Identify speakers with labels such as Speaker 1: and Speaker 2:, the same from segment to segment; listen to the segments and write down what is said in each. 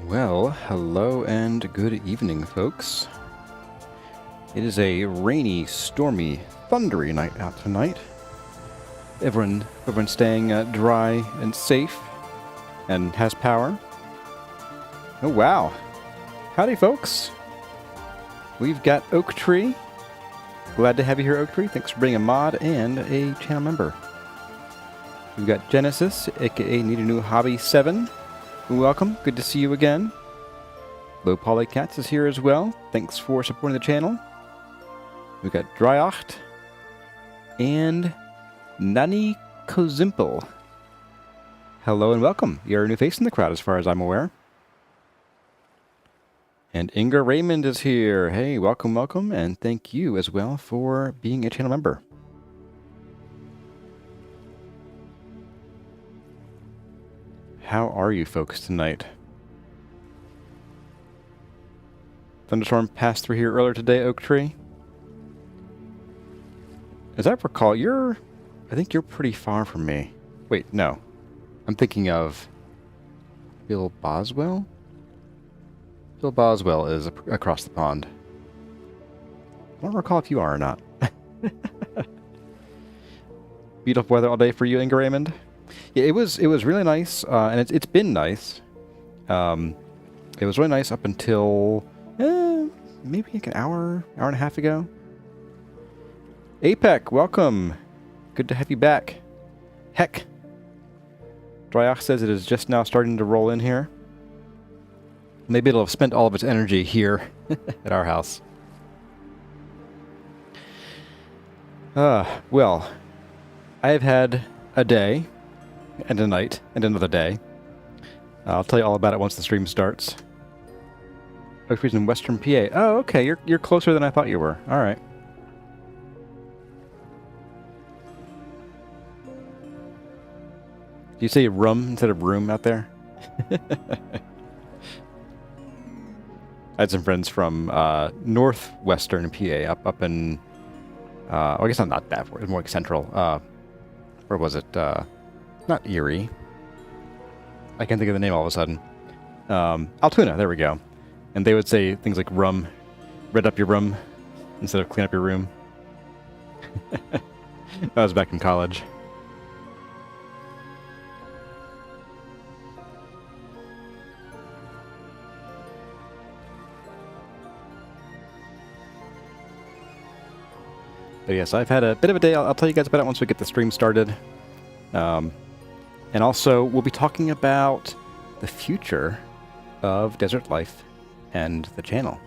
Speaker 1: Well, hello and good evening, folks. It is a rainy, stormy, thundery night out tonight. Everyone's staying dry and safe and has power. Oh, wow. Howdy, folks. We've got Oak Tree. Glad to have you here, Oak Tree. Thanks for being a mod and a channel member. We've got Genesis, aka Need a New Hobby 7. Welcome. Good to see you again. Low Polycats is here as well. Thanks for supporting the channel. We've got Dryacht and Nani Kozimpel. Hello and welcome. You're a new face in the crowd as far as I'm aware. And Inga Raymond is here. Hey, welcome, welcome, and thank you as well for being a channel member. How are you folks tonight? Thunderstorm passed through here earlier today, Oak Tree. As I recall, I think you're pretty far from me. Wait, no. I'm thinking of Bill Boswell? Bill Boswell is across the pond. I don't recall if you are or not. Beautiful weather all day for you, Inga Raymond. Yeah, it was really nice, and it's been nice. It was really nice up until maybe like an hour and a half ago. APEC, welcome. Good to have you back. Heck. Dryach says it is just now starting to roll in here. Maybe it'll have spent all of its energy here at our house. Well, I have had a day and a night and another day. I'll tell you all about it once the stream starts. Oak Tree's in Western PA. Oh, okay. You're closer than I thought you were. All right. Do you say rum instead of room out there? I had some friends from northwestern PA, up in, well, I guess not that far. It's more like central. Where was it? Not Erie. I can't think of the name all of a sudden. Altoona, there we go. And they would say things like rum, red up your rum, instead of clean up your room. That was back in college. But yes, I've had a bit of a day. I'll tell you guys about it once we get the stream started. And also, we'll be talking about the future of desert life and the channel.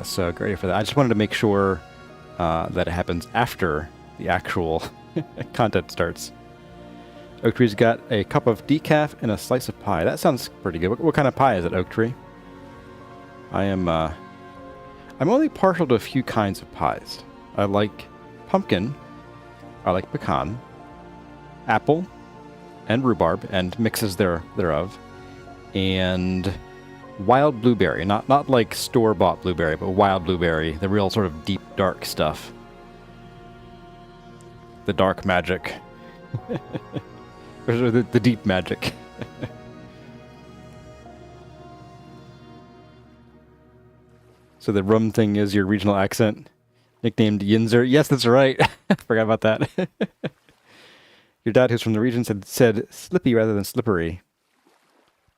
Speaker 1: So get ready for that. I just wanted to make sure that it happens after the actual content starts. Oak Tree's got a cup of decaf and a slice of pie. That sounds pretty good. What kind of pie is it, Oak Tree? I'm only partial to a few kinds of pies. I like pumpkin, I like pecan, apple, and rhubarb, and mixes thereof, and wild blueberry. Not like store-bought blueberry, but wild blueberry, the real sort of deep, dark stuff. The dark magic. Or the deep magic. So the rum thing is your regional accent, nicknamed Yinzer. Yes, that's right. Forgot about that. Your dad, who's from the region, said slippy rather than slippery.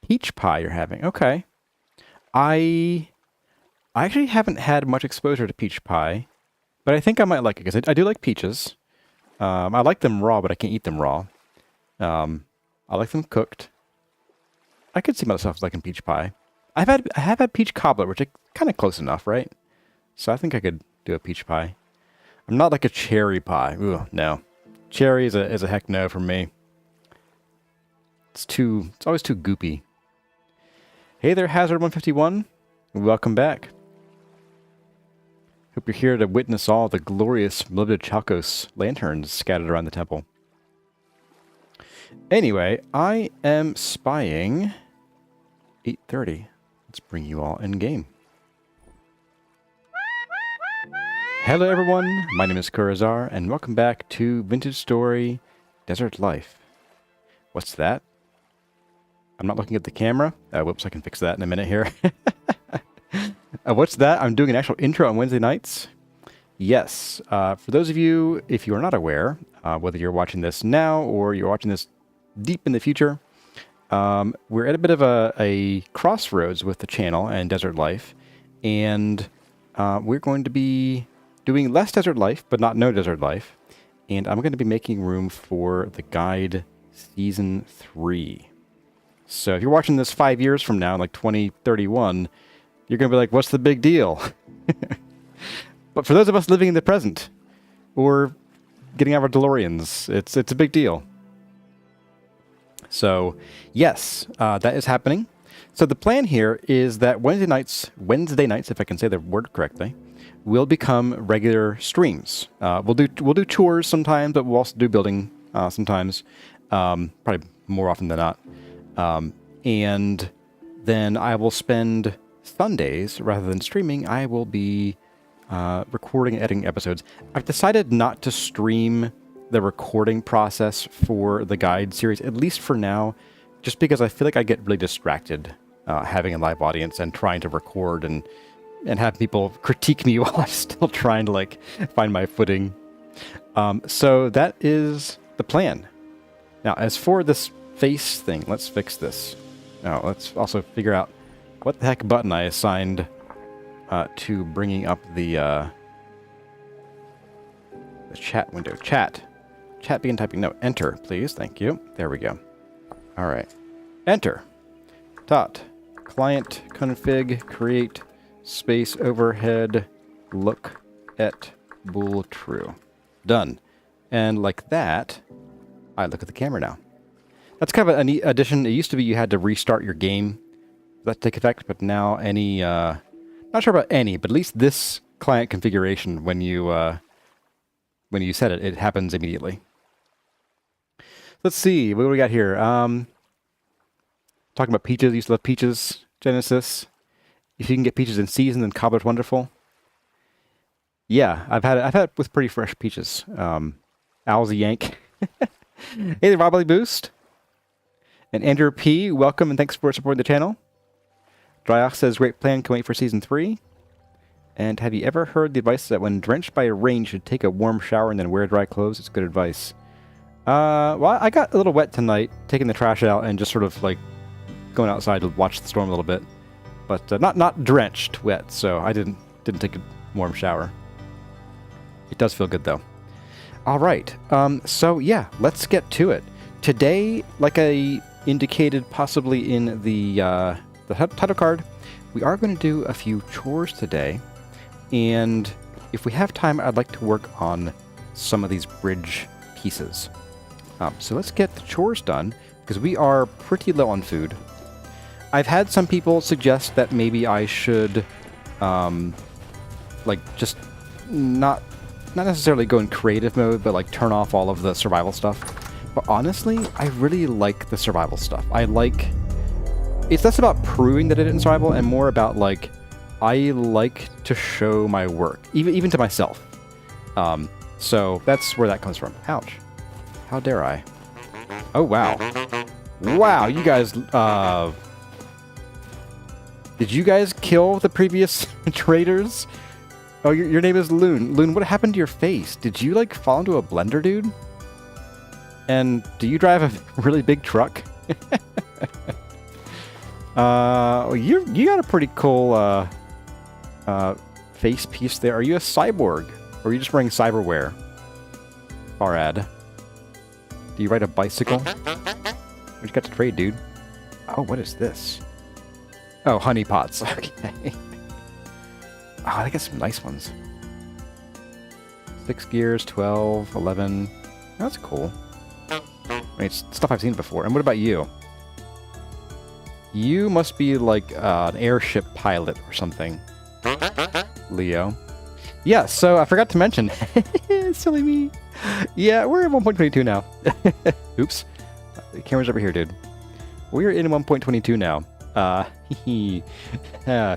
Speaker 1: Peach pie you're having. Okay. I actually haven't had much exposure to peach pie, but I think I might like it, because I do like peaches. I like them raw, but I can't eat them raw. I like them cooked. I could see myself liking peach pie. I have had peach cobbler, which is kind of close enough, right? So I think I could do a peach pie. I'm not like a cherry pie. Ooh, no. Cherry is a heck no for me. It's always too goopy. Hey there, Hazard151. Welcome back. Hope you're here to witness all the glorious Mlibda lanterns scattered around the temple. Anyway, I am spying 8:30. Let's bring you all in game. Hello everyone, my name is Kurazar, and welcome back to Vintage Story Desert Life. What's that? I'm not looking at the camera. Whoops, I can fix that in a minute here. What's that? I'm doing an actual intro on Wednesday nights. Yes. For those of you, if you are not aware, whether you're watching this now or you're watching this deep in the future, we're at a bit of a crossroads with the channel and Desert Life. And we're going to be doing less Desert Life, but not no Desert Life. And I'm going to be making room for the guide Season 3. So if you're watching this 5 years from now, like 2031, you're going to be like, what's the big deal? But for those of us living in the present, or getting out of our DeLoreans, it's a big deal. So yes, that is happening. So the plan here is that Wednesday nights, if I can say the word correctly, will become regular streams. We'll do chores sometimes, but we'll also do building sometimes, probably more often than not. And then I will spend Sundays, rather than streaming, I will be recording and editing episodes. I've decided not to stream the recording process for the guide series, at least for now, just because I feel like I get really distracted having a live audience and trying to record and have people critique me while I'm still trying to like find my footing. So that is the plan. Now, as for this face thing, let's fix this. Now, let's also figure out what the heck button I assigned to bringing up the chat window. Chat begin typing. No, enter, please. Thank you. There we go. All right. Enter. Dot. Client config create space overhead look at bool true. Done. And like that, I look at the camera now. That's kind of a neat addition. It used to be you had to restart your game for that to take effect, but now any, not sure about any, but at least this client configuration, when you set it, it happens immediately. Let's see, what do we got here? Talking about peaches, used to love peaches, Genesis. If you can get peaches in season, then cobbler's wonderful. Yeah, I've had it with pretty fresh peaches. Owlsy Yank. Hey there, Wobbly Boost. And Andrew P, welcome and thanks for supporting the channel. Dryox says, great plan, can wait for Season 3. And have you ever heard the advice that when drenched by rain, you should take a warm shower and then wear dry clothes? It's good advice. Well, I got a little wet tonight, taking the trash out and just sort of like going outside to watch the storm a little bit. But not drenched wet, so I didn't take a warm shower. It does feel good, though. All right, so yeah, let's get to it. Today, like I indicated possibly in the title card, we are going to do a few chores today. And if we have time, I'd like to work on some of these bridge pieces. So let's get the chores done, because we are pretty low on food. I've had some people suggest that maybe I should, like, just not necessarily go in creative mode, but like turn off all of the survival stuff. But honestly, I really like the survival stuff. It's less about proving that I didn't survival and more about like, I like to show my work, even to myself. So that's where that comes from. Ouch. How dare I? Oh, wow. Wow, you guys, did you guys kill the previous traders? Oh, your name is Loon. Loon, what happened to your face? Did you, like, fall into a blender, dude? And do you drive a really big truck? You got a pretty cool, face piece there. Are you a cyborg? Or are you just wearing cyberwear? Farad. Do you ride a bicycle? What you got to trade, dude? Oh, what is this? Oh, honey pots. Okay. Oh, I got some nice ones. 6 gears, 12, 11. That's cool. I mean, it's stuff I've seen before. And what about you? You must be like an airship pilot or something. Leo. Yeah, so I forgot to mention. Silly me. Yeah, we're in 1.22 now. Oops. The camera's over here, dude. We're in 1.22 now. I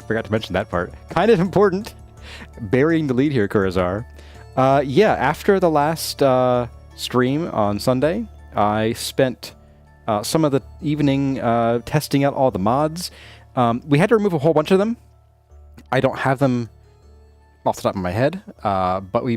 Speaker 1: forgot to mention that part. Kind of important. Burying the lead here, Kurazar. Yeah, after the last stream on Sunday, I spent some of the evening testing out all the mods. We had to remove a whole bunch of them. I don't have them off the top of my head, but we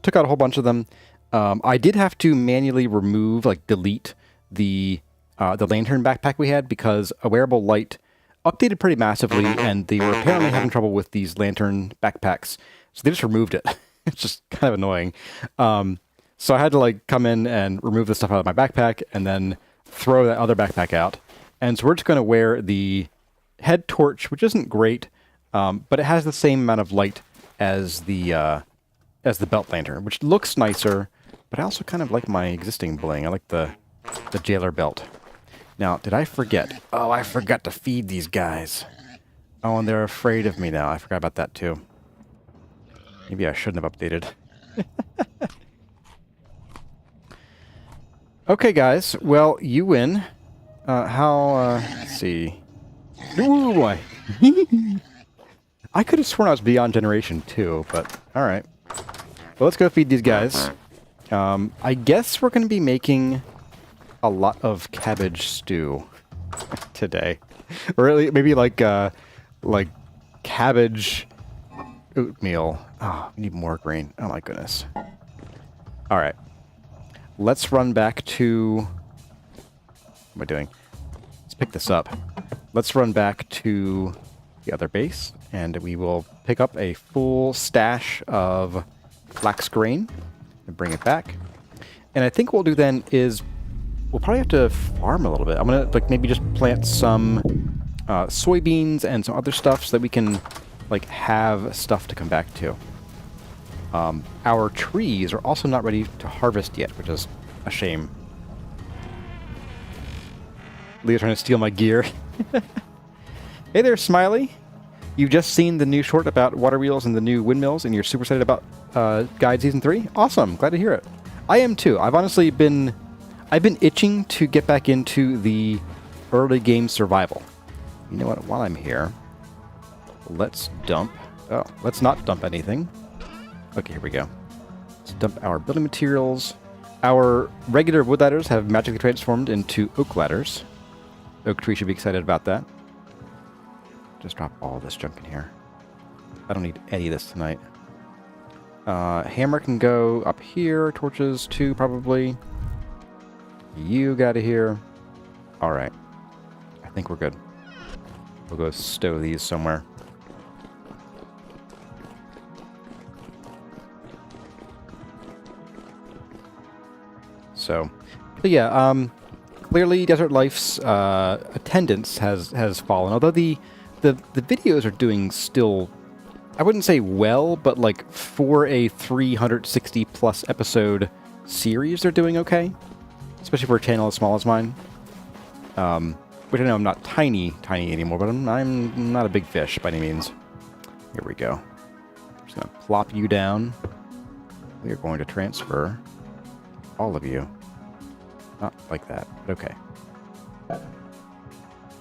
Speaker 1: took out a whole bunch of them. I did have to manually remove, like delete the lantern backpack we had because a Wearable Light updated pretty massively, and they were apparently having trouble with these lantern backpacks, so they just removed it. It's just kind of annoying. So I had to like come in and remove the stuff out of my backpack and then throw that other backpack out. And so we're just going to wear the head torch, which isn't great, but it has the same amount of light as the belt lantern, which looks nicer. But I also kind of like my existing bling. I like the jailer belt. Now, did I forget? Oh, I forgot to feed these guys. Oh, and they're afraid of me now. I forgot about that too. Maybe I shouldn't have updated. Okay, guys. Well, you win. Let's see. Ooh, boy. I could have sworn I was beyond generation 2, but alright. Well, let's go feed these guys. I guess we're going to be making a lot of cabbage stew today. Or maybe like cabbage oatmeal. Oh, we need more grain. Oh my goodness. Alright. Let's run back to... What am I doing? Let's pick this up. Let's run back to the other base, and we will pick up a full stash of flax grain and bring it back. And I think what we'll do then is we'll probably have to farm a little bit. I'm going to like maybe just plant some soybeans and some other stuff so that we can like have stuff to come back to. Our trees are also not ready to harvest yet, which is a shame. Leah's trying to steal my gear. Hey there, Smiley. You've just seen the new short about water wheels and the new windmills, and you're super excited about Guide Season 3? Awesome. Glad to hear it. I am too. I've honestly been itching to get back into the early game survival. You know what? While I'm here, let's dump... Oh, let's not dump anything. Okay, here we go. Let's dump our building materials. Our regular wood ladders have magically transformed into oak ladders. Oak tree should be excited about that. Just drop all this junk in here. I don't need any of this tonight. Hammer can go up here. Torches too, probably. You got to here. Alright. I think we're good. We'll go stow these somewhere. So yeah, clearly Desert Life's attendance has fallen. Although the videos are doing still, I wouldn't say well, but like for a 360 plus episode series, they're doing okay. Especially for a channel as small as mine. Which I know I'm not tiny anymore, but I'm not a big fish by any means. Here we go. I'm just gonna plop you down. We are going to transfer all of you. Not like that, but okay.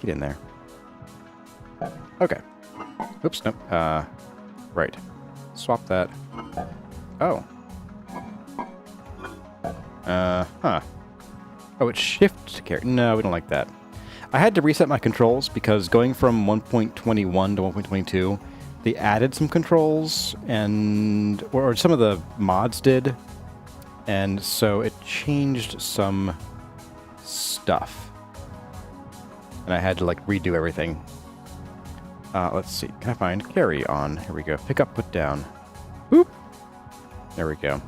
Speaker 1: Get in there. Okay. Oops, nope. Right. Swap that. Oh. Huh. Oh, it's shift to carry. No, we don't like that. I had to reset my controls because going from 1.21 to 1.22, they added some controls and or some of the mods did. And so it changed some stuff. And I had to like redo everything. Let's see. Can I find CarryOn? Here we go. Pick up, put down. Boop. There we go.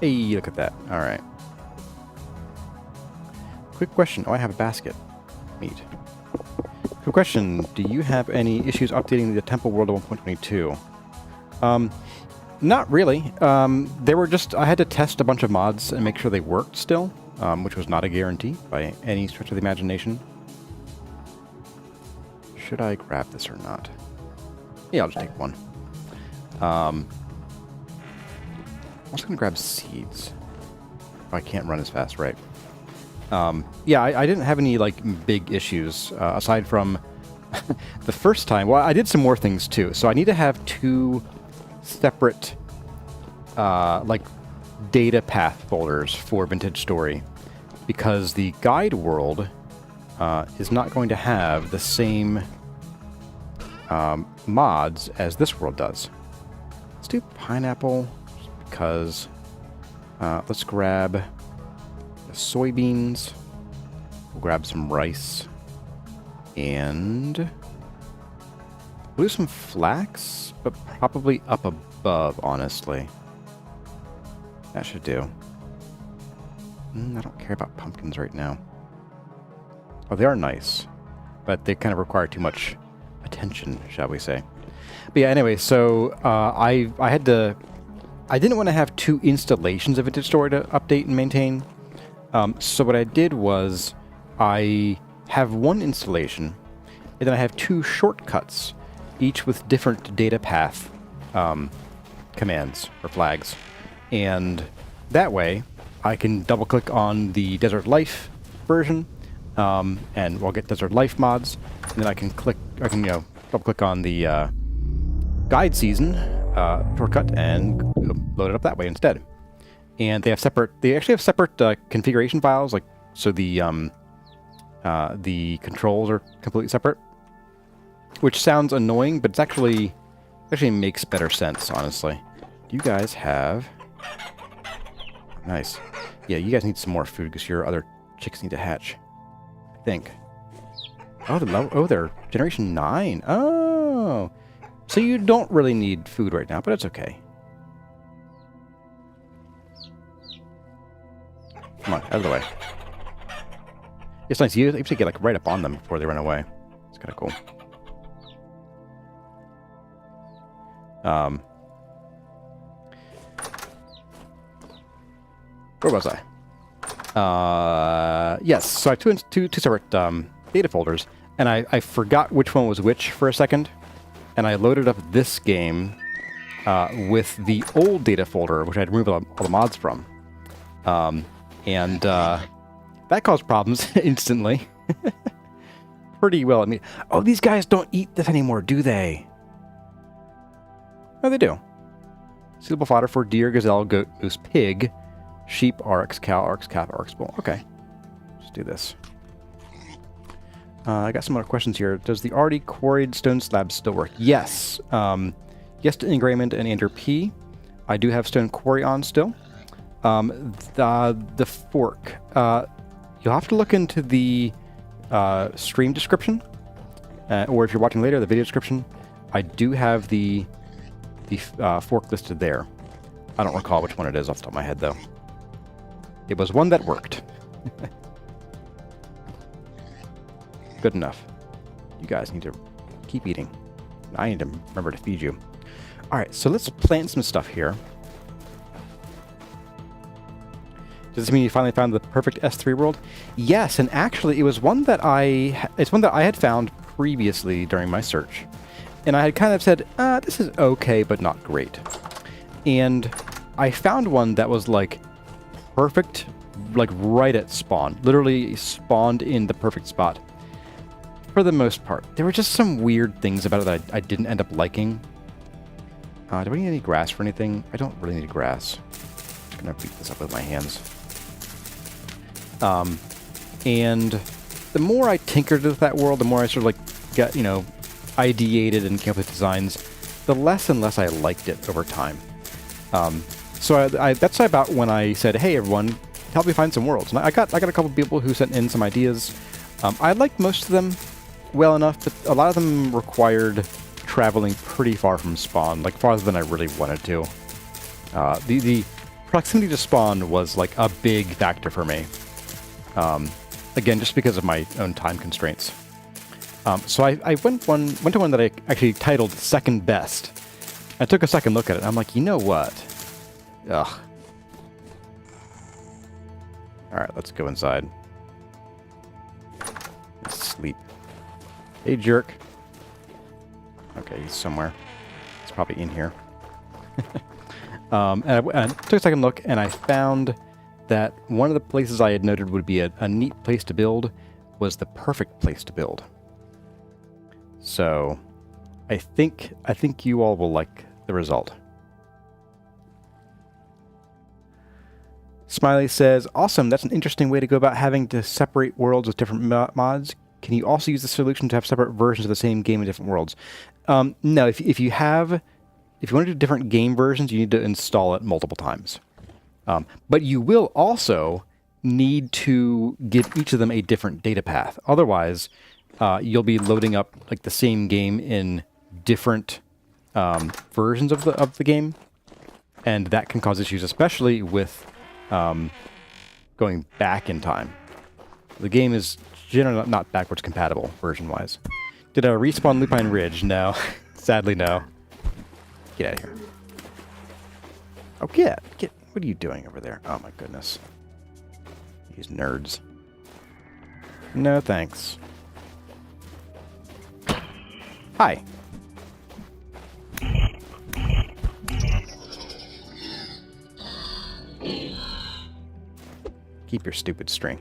Speaker 1: Hey, look at that. All right. Quick question. Oh, I have a basket. Neat. Quick question. Do you have any issues updating the Temple World of 1.22? Not really. They were just... I had to test a bunch of mods and make sure they worked still, which was not a guarantee by any stretch of the imagination. Should I grab this or not? Yeah, I'll just take one. I'm just going to grab seeds. Oh, I can't run as fast, right? Yeah, I didn't have any, like, big issues, aside from the first time. Well, I did some more things, too. So I need to have two separate, like, data path folders for Vintage Story because the guide world is not going to have the same mods as this world does. Let's do pineapple because let's grab the soybeans. We'll grab some rice and we'll do some flax, but probably up above, honestly. That should do. I don't care about pumpkins right now. Oh, they are nice, but they kind of require too much attention, shall we say. But yeah, anyway, so I didn't want to have 2 installations of Vintage Story to update and maintain. So what I did was I have 1 installation, and then I have 2 shortcuts, each with different data path commands or flags. And that way, I can double-click on the Desert Life version, and we'll get Desert Life mods. And then I can double-click on the Guide Season shortcut and load it up that way instead. And they actually have separate configuration files, like so the controls are completely separate, which sounds annoying, but it's actually makes better sense, honestly. You guys have nice. Yeah, you guys need some more food because your other chicks need to hatch, I think. Oh, they're generation 9. Oh, so you don't really need food right now, but it's okay. Come on, out of the way. It's nice. You have to get like right up on them before they run away. It's kind of cool. Where was I? Yes, so I have two separate data folders, and I forgot which one was which for a second, and I loaded up this game with the old data folder, which I had removed all the mods from. And that caused problems instantly. Pretty well. I mean, oh, these guys don't eat this anymore, do they? No, they do. Suitable fodder for deer, gazelle, goat, moose, pig, sheep, oryx, cow, oryx, calf, oryx, bull. Okay, let's do this. I got some other questions here. Does the already quarried stone slab still work? Yes. Yes to Ingrainment and Ender P. I do have stone quarry on still. The fork. You'll have to look into the stream description, or if you're watching later, the video description. I do have the fork listed there. I don't recall which one it is off the top of my head, though. It was one that worked. Good enough. You guys need to keep eating. I need to remember to feed you. All right, so let's plant some stuff here. Does this mean you finally found the perfect S3 world? Yes, and actually it was one that it's one that I had found previously during my search. And I had kind of said, this is okay, but not great. And I found one that was like perfect, like right at spawn. Literally spawned in the perfect spot. For the most part. There were just some weird things about it that I didn't end up liking. Do we need any grass for anything? I don't really need grass. I'm just gonna beat this up with my hands. And the more I tinkered with that world, the more I sort of like got, ideated and came up with designs, the less and less I liked it over time. So that's about when I said, hey everyone, help me find some worlds. And I got a couple people who sent in some ideas. I liked most of them well enough, but a lot of them required traveling pretty far from spawn, like farther than I really wanted to. The proximity to spawn was like a big factor for me. Again, just because of my own time constraints. So I went to one that I actually titled Second Best. I took a second look at it, and I'm like, you know what? Ugh. Alright, let's go inside. Let's sleep. Hey, jerk. Okay, he's somewhere. He's probably in here. And I took a second look, and I found that one of the places I had noted would be a neat place to build was the perfect place to build. So, I think you all will like the result. Smiley says, awesome, that's an interesting way to go about having to separate worlds with different mods. Can you also use the solution to have separate versions of the same game in different worlds? No, if you want to do different game versions, you need to install it multiple times. But you will also need to give each of them a different data path. Otherwise, you'll be loading up like the same game in different versions of the game, and that can cause issues, especially with going back in time. The game is generally not backwards compatible version-wise. Did I respawn Lupine Ridge? No. Sadly, no. Get out of here. Oh, get. What are you doing over there? Oh, my goodness. These nerds. No, thanks. Hi. Keep your stupid string.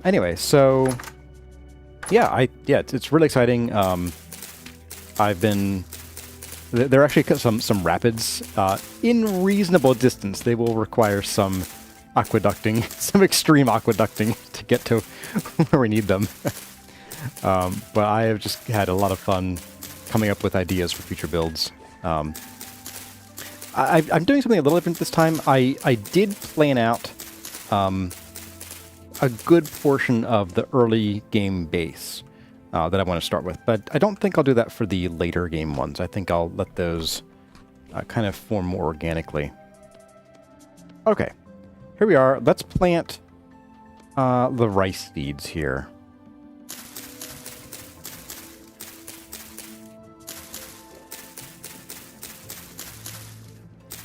Speaker 1: Anyway, so yeah, it's really exciting. There are actually some rapids in reasonable distance. They will require some aqueducting, some extreme aqueducting to get to where we need them. But I have just had a lot of fun coming up with ideas for future builds. I'm doing something a little different this time. I did plan out a good portion of the early game base that I want to start with, but I don't think I'll do that for the later game ones. I think I'll let those kind of form more organically. Okay, here we are. Let's plant the rice seeds here.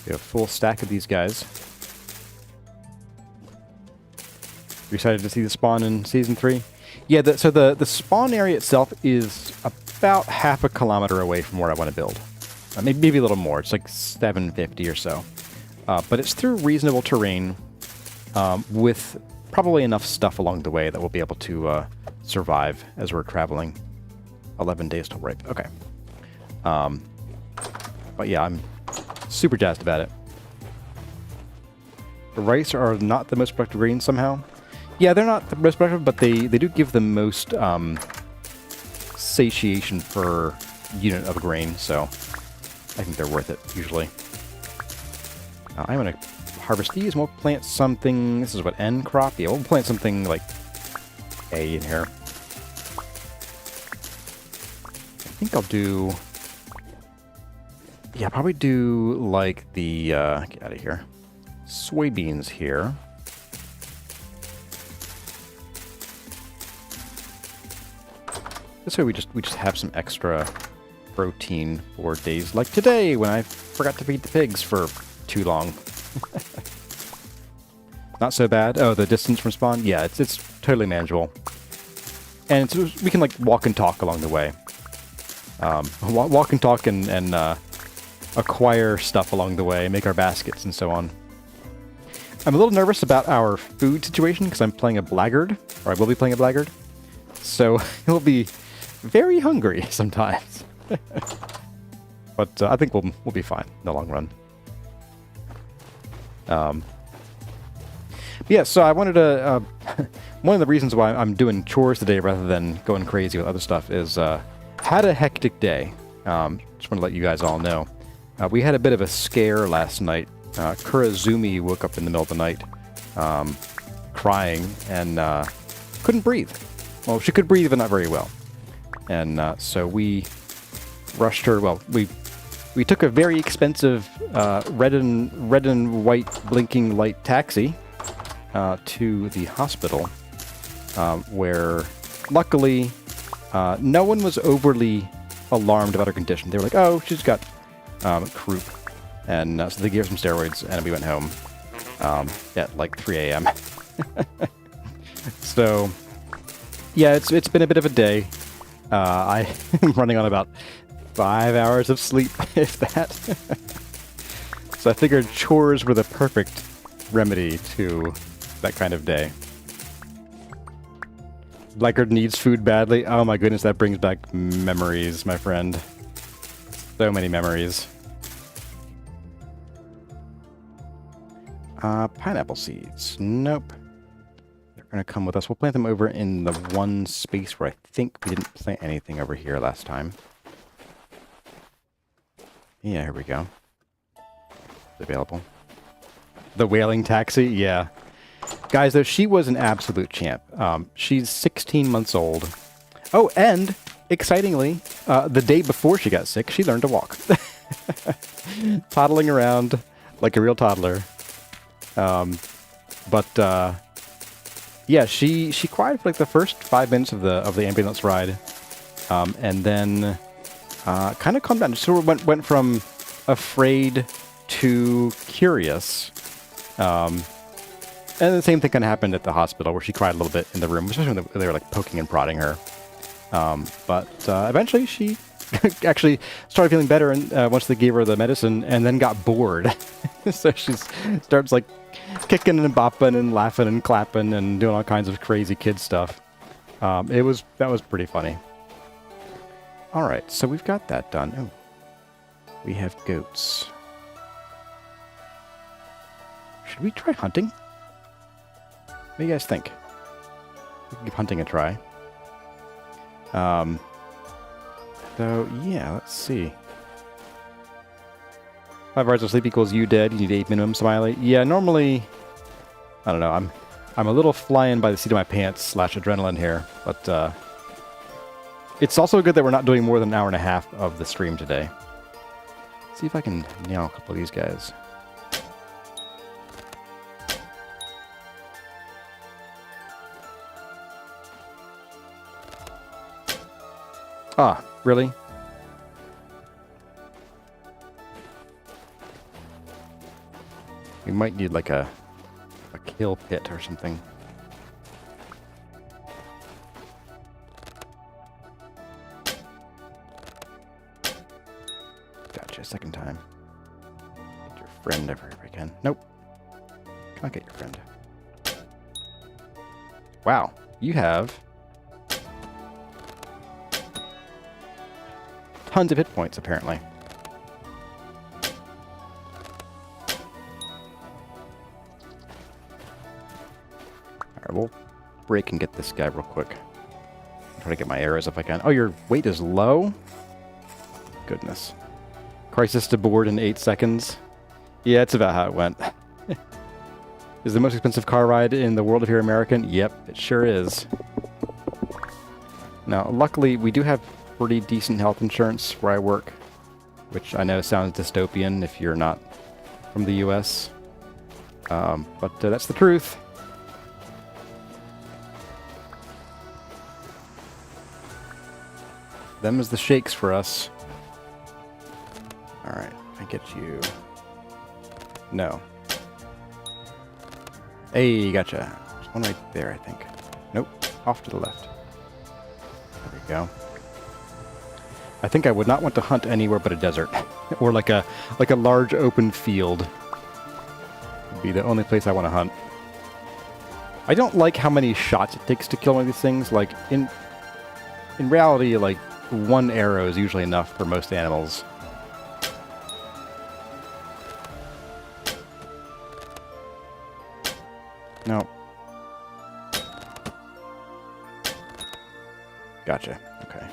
Speaker 1: We have a full stack of these guys. You excited to see the spawn in Season 3? Yeah, so the spawn area itself is about half a kilometer away from where I want to build. Maybe a little more. It's like 750 or so. But it's through reasonable terrain with probably enough stuff along the way that we'll be able to survive as we're traveling. 11 days till ripe. Okay. But yeah, I'm super jazzed about it. The rice are not the most productive grains somehow. Yeah, they're not the most productive, but they do give the most satiation per unit of a grain, so I think they're worth it, usually. I'm going to harvest these, and we'll plant something... This is what, N crop? Yeah, we'll plant something like A in here. I think I'll do... Yeah, probably do like the... get out of here. Soybeans here. This way we just have some extra protein for days like today when I forgot to feed the pigs for too long. Not so bad. Oh, the distance from spawn? Yeah, it's totally manageable. And we can like walk and talk along the way. Walk and talk and acquire stuff along the way, make our baskets and so on. I'm a little nervous about our food situation because I'm playing a blackguard, or I will be playing a blackguard. So it'll be very hungry sometimes. But I think we'll be fine in the long run. Yeah, so I wanted to... one of the reasons why I'm doing chores today rather than going crazy with other stuff is had a hectic day. Just want to let you guys all know. We had a bit of a scare last night. Kurazumi woke up in the middle of the night crying and couldn't breathe. Well, she could breathe, but not very well. And so we rushed her. Well, we took a very expensive red and white blinking light taxi to the hospital, where luckily no one was overly alarmed about her condition. They were like, "Oh, she's got croup," and so they gave her some steroids, and we went home at like 3 a.m. So yeah, it's been a bit of a day. I'm running on about 5 hours of sleep, if that. So I figured chores were the perfect remedy to that kind of day. Blackguard needs food badly. Oh my goodness, that brings back memories, my friend. So many memories. Pineapple seeds. Nope. They're going to come with us. We'll plant them over in the one space where I think we didn't plant anything over here last time. Yeah, here we go. Available. The whaling taxi, yeah. Guys, though, she was an absolute champ. She's 16 months old. Oh, and, excitingly, the day before she got sick, she learned to walk. Toddling around like a real toddler. Yeah, she cried for like the first 5 minutes of the ambulance ride. And then kind of calmed down. Just sort of went from afraid to curious. And the same thing kind of happened at the hospital where she cried a little bit in the room, especially when they were like poking and prodding her. But eventually she actually started feeling better and once they gave her the medicine, and then got bored. So she starts like kicking and bopping and laughing and clapping and doing all kinds of crazy kid stuff. That was pretty funny. All right, so we've got that done. Oh, we have goats. Should we try hunting? What do you guys think? We can give hunting a try. So, yeah, let's see. 5 hours of sleep equals you dead. You need 8 minimum, Smiley. Yeah, normally, I don't know. I'm a little flying by the seat of my pants / adrenaline here, but it's also good that we're not doing more than an hour and a half of the stream today. Let's see if I can nail a couple of these guys. Ah, really? We might need like a kill pit or something. Gotcha, second time. Get your friend over if I can. Nope. Can't get your friend. Wow, you have tons of hit points, apparently. Alright, we'll break and get this guy real quick. Try to get my arrows if I can. Oh, your weight is low? Goodness. Crisis to board in 8 seconds. Yeah, it's about how it went. Is the most expensive car ride in the world if you're American? Yep, it sure is. Now, luckily, we do have pretty decent health insurance where I work, which I know sounds dystopian if you're not from the US, but that's the truth. Them is the shakes for us. Alright, I get you. No. Hey, gotcha. There's one right there, I think. Nope, off to the left. There we go. I think I would not want to hunt anywhere but a desert, or like a large open field. Would be the only place I want to hunt. I don't like how many shots it takes to kill one of these things. Like in reality, like one arrow is usually enough for most animals. No. Gotcha. Okay.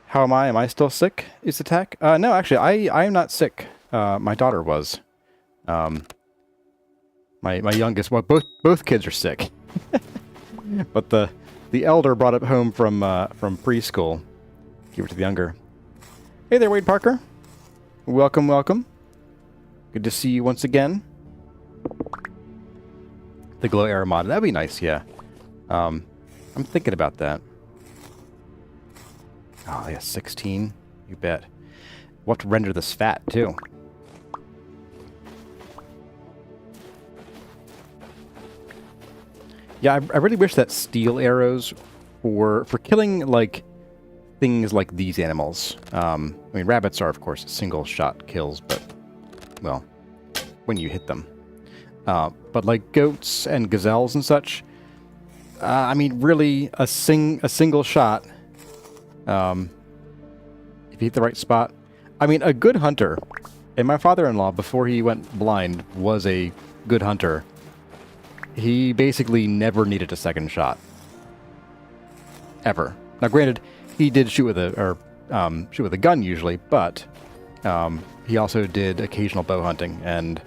Speaker 1: How am I? Am I still sick? Is attack? No, actually, I am not sick. My daughter was. My youngest. Well, both kids are sick. But the elder brought it home from preschool. Give it to the younger. Hey there, Wade Parker. Welcome, welcome. Good to see you once again. The glow arrow mod. That'd be nice, yeah. I'm thinking about that. Oh, yeah, 16. You bet. We'll have to render this fat, too. Yeah, I really wish that steel arrows for killing, like, things like these animals. I mean, rabbits are, of course, single-shot kills, but, well, when you hit them. But, like, goats and gazelles and such, I mean, really, a single shot... if you hit the right spot, I mean, a good hunter, and my father-in-law, before he went blind, was a good hunter. He basically never needed a second shot. Ever. Now, granted, he did shoot with a gun usually, but he also did occasional bow hunting, and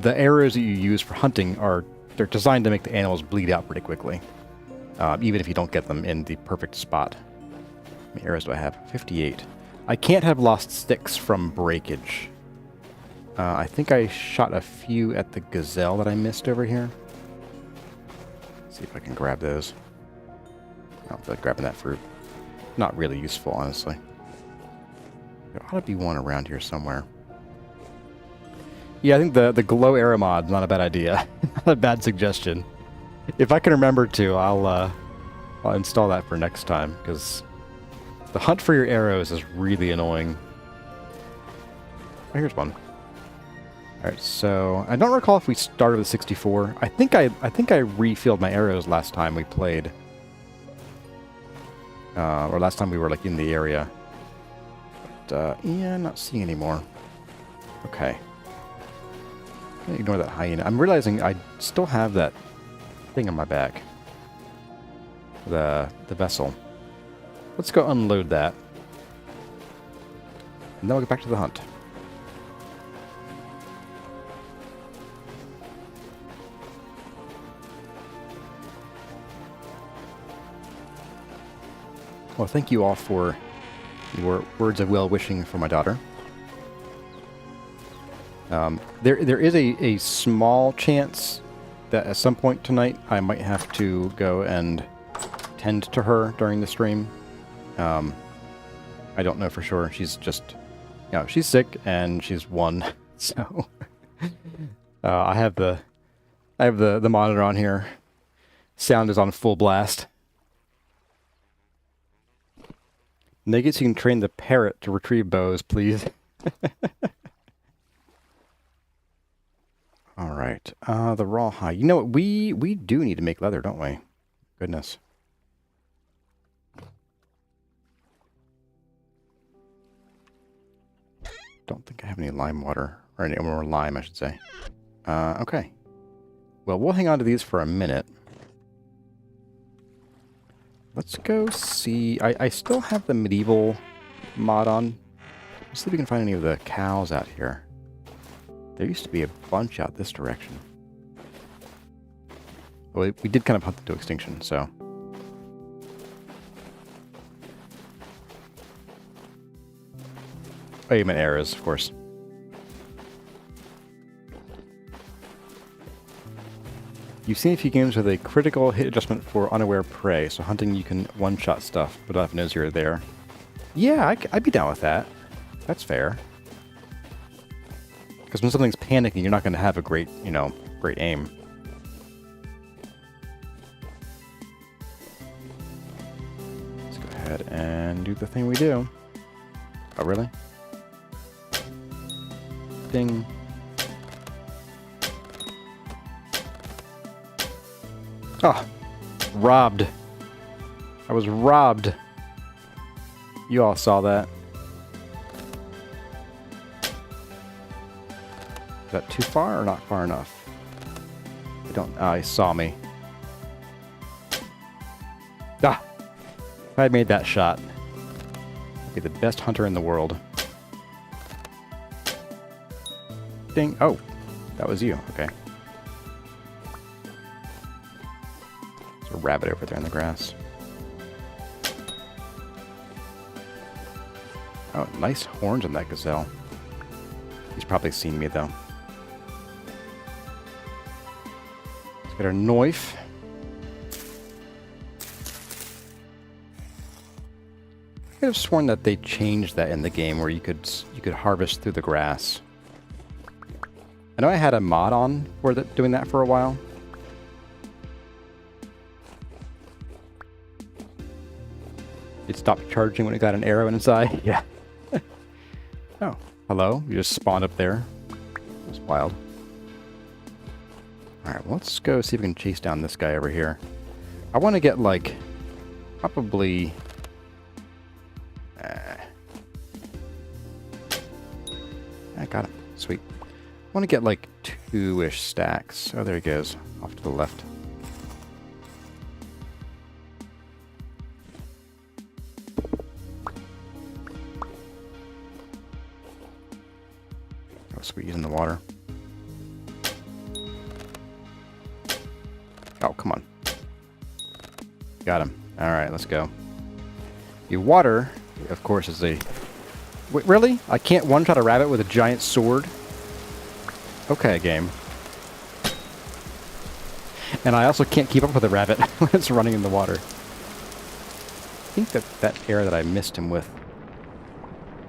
Speaker 1: the arrows that you use for hunting they're designed to make the animals bleed out pretty quickly, even if you don't get them in the perfect spot. How many arrows do I have? 58. I can't have lost sticks from breakage. I think I shot a few at the gazelle that I missed over here. Let's see if I can grab those. I don't feel like grabbing that fruit. Not really useful, honestly. There ought to be one around here somewhere. Yeah, I think the glow arrow mod's not a bad idea. Not a bad suggestion. If I can remember to, I'll install that for next time, because the hunt for your arrows is really annoying. Oh, here's one. Alright, so I don't recall if we started with 64. I think I refilled my arrows last time we played. Or last time we were like in the area. But yeah, I'm not seeing any more. Okay. I'm gonna ignore that hyena. I'm realizing I still have that thing on my back. The vessel. Let's go unload that. And then we'll get back to the hunt. Well, thank you all for your words of well-wishing for my daughter. There is a small chance that at some point tonight I might have to go and tend to her during the stream. I don't know for sure. She's just, she's sick and she's 1, so I have the monitor on here. Sound is on full blast. Nuggets, you can train the parrot to retrieve bows, please. All right, the rawhide. You know what? We do need to make leather, don't we? Goodness. Don't think I have any lime water, or any more lime, I should say. Okay. Well, we'll hang on to these for a minute. Let's go see. I still have the medieval mod on. Let's see if we can find any of the cows out here. There used to be a bunch out this direction. Well, we did kind of hunt them to extinction, so. Oh, you meant arrows, of course. You've seen a few games with a critical hit adjustment for unaware prey, so hunting you can one-shot stuff, but I've knows you're there. Yeah, I'd be down with that. That's fair. Because when something's panicking, you're not going to have a great, great aim. Let's go ahead and do the thing we do. Oh, really? Ding. Oh, robbed. I was robbed. You all saw that. Is that too far or not far enough? I don't. Oh, he saw me. Ah! If I had made that shot, I'd be the best hunter in the world. Ding. Oh, that was you. Okay. There's a rabbit over there in the grass. Oh, nice horns on that gazelle. He's probably seen me, though. Let's get our knife. I could have sworn that they changed that in the game where you could harvest through the grass. I know I had a mod on for doing that for a while. It stopped charging when it got an arrow inside. Yeah. Oh, hello. You just spawned up there. That's wild. Alright, well, let's go see if we can chase down this guy over here. I want to get, like, probably... I got him. Sweet. I want to get like 2-ish stacks. Oh, there he goes. Off to the left. Oh, sweet. He's in the water. Oh, come on. Got him. Alright, let's go. The water, of course, is a... Wait, really? I can't one-shot a rabbit with a giant sword? Okay, game. And I also can't keep up with a rabbit when it's running in the water. I think that arrow that I missed him with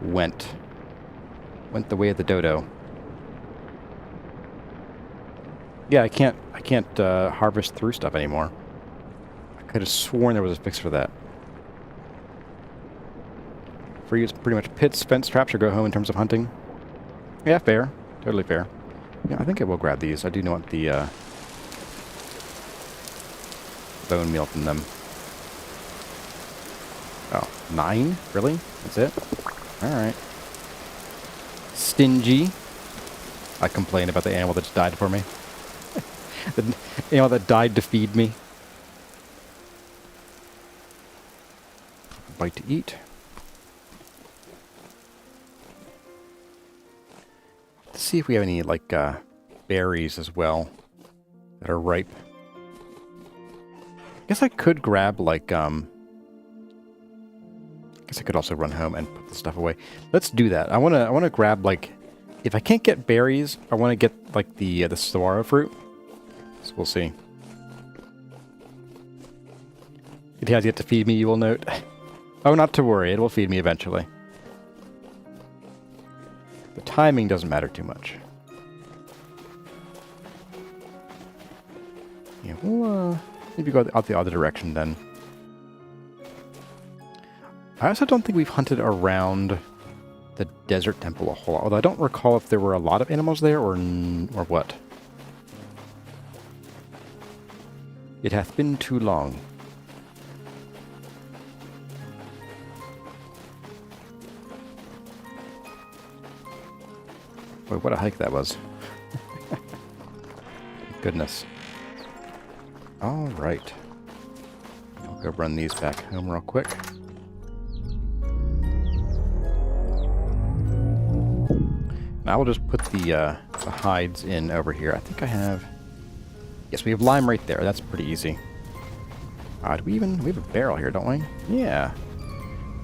Speaker 1: went the way of the dodo. Yeah, I can't harvest through stuff anymore. I could have sworn there was a fix for that. For you, it's pretty much pits, fence traps, or go home in terms of hunting. Yeah, fair. Totally fair. Yeah, I think I will grab these. I do want the bone meal from them. Oh, 9? Really? That's it? Alright. Stingy. I complain about the animal that just died for me. The animal that died to feed me. Bite to eat. Let's see if we have any, like, berries as well that are ripe. I guess I could grab, like, I guess I could also run home and put the stuff away. Let's do that. I wanna grab, like, if I can't get berries, I wanna get, like, the saguaro fruit. So we'll see. It has yet to feed me, you will note. Oh, not to worry. It will feed me eventually. The timing doesn't matter too much. Yeah, we'll maybe go out the other direction then. I also don't think we've hunted around the desert temple a whole lot. Although I don't recall if there were a lot of animals there or what. It hath been too long. Boy, what a hike that was. Goodness. Alright. I'll go run these back home real quick. Now we'll just put the hides in over here. I think I have... Yes, we have lime right there. That's pretty easy. Do we have a barrel here, don't we? Yeah.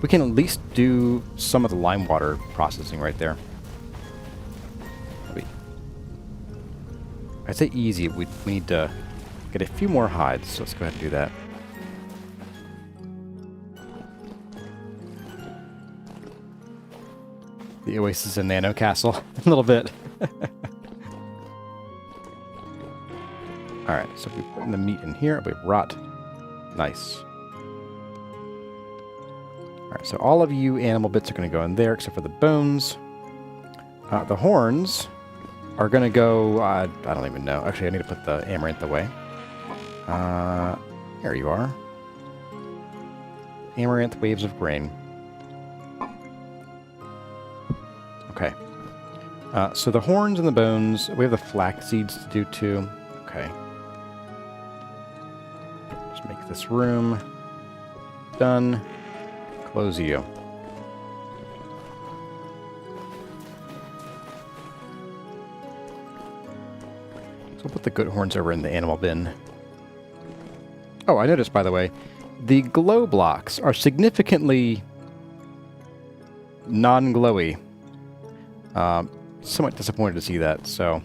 Speaker 1: We can at least do some of the lime water processing right there. I'd say easy. We need to get a few more hides, so let's go ahead and do that. The Oasis and Nano Castle. A little bit. Alright, so we put the meat in here. We have rot. Nice. Alright, so all of you animal bits are going to go in there, except for the bones. The horns are going to go... I don't even know. Actually, I need to put the amaranth away. There you are. Amaranth waves of grain. Okay. So the horns and the bones, we have the flax seeds to do too. Okay. Just make this room. Done. Close you. So we'll put the goat horns over in the animal bin. Oh, I noticed, by the way, the glow blocks are significantly non-glowy. Somewhat disappointed to see that, so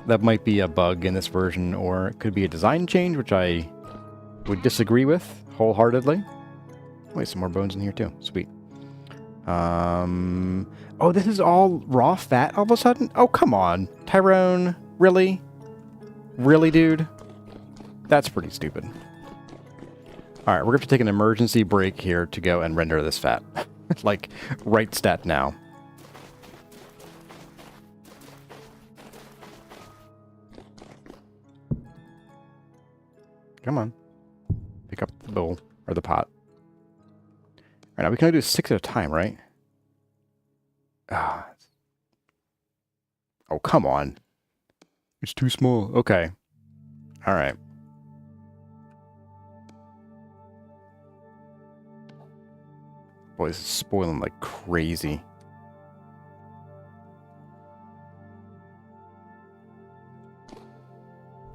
Speaker 1: that might be a bug in this version, or it could be a design change, which I would disagree with wholeheartedly. Wait, some more bones in here too. Sweet. Oh, this is all raw fat all of a sudden? Oh, come on. Tyrone, really? Really, dude? That's pretty stupid. Alright, we're going to have to take an emergency break here to go and render this fat. Like, right stat now. Come on. Pick up the bowl, or the pot. Alright, now we can only do 6 at a time, right? Oh, come on. It's too small. Okay. All right. Boy, this is spoiling like crazy.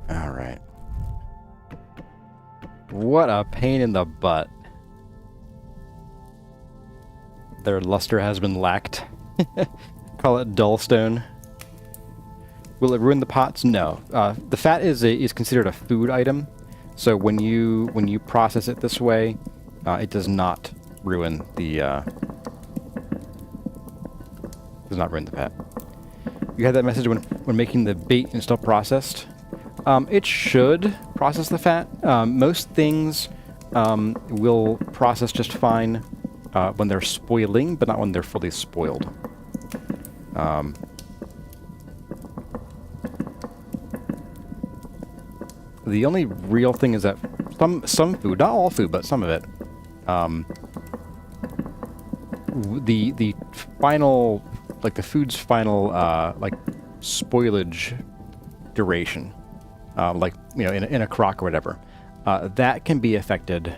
Speaker 1: All right. What a pain in the butt. Their luster has been lacked. Call it dullstone. Will it ruin the pots? No. The fat is considered a food item, so when you process it this way, it does not ruin the fat. You had that message when making the bait and still processed. It should process the fat. Most things will process just fine when they're spoiling, but not when they're fully spoiled. The only real thing is that some food, not all food, but some of it, the final, like the food's final, like spoilage duration, like, you know, in a crock or whatever, that can be affected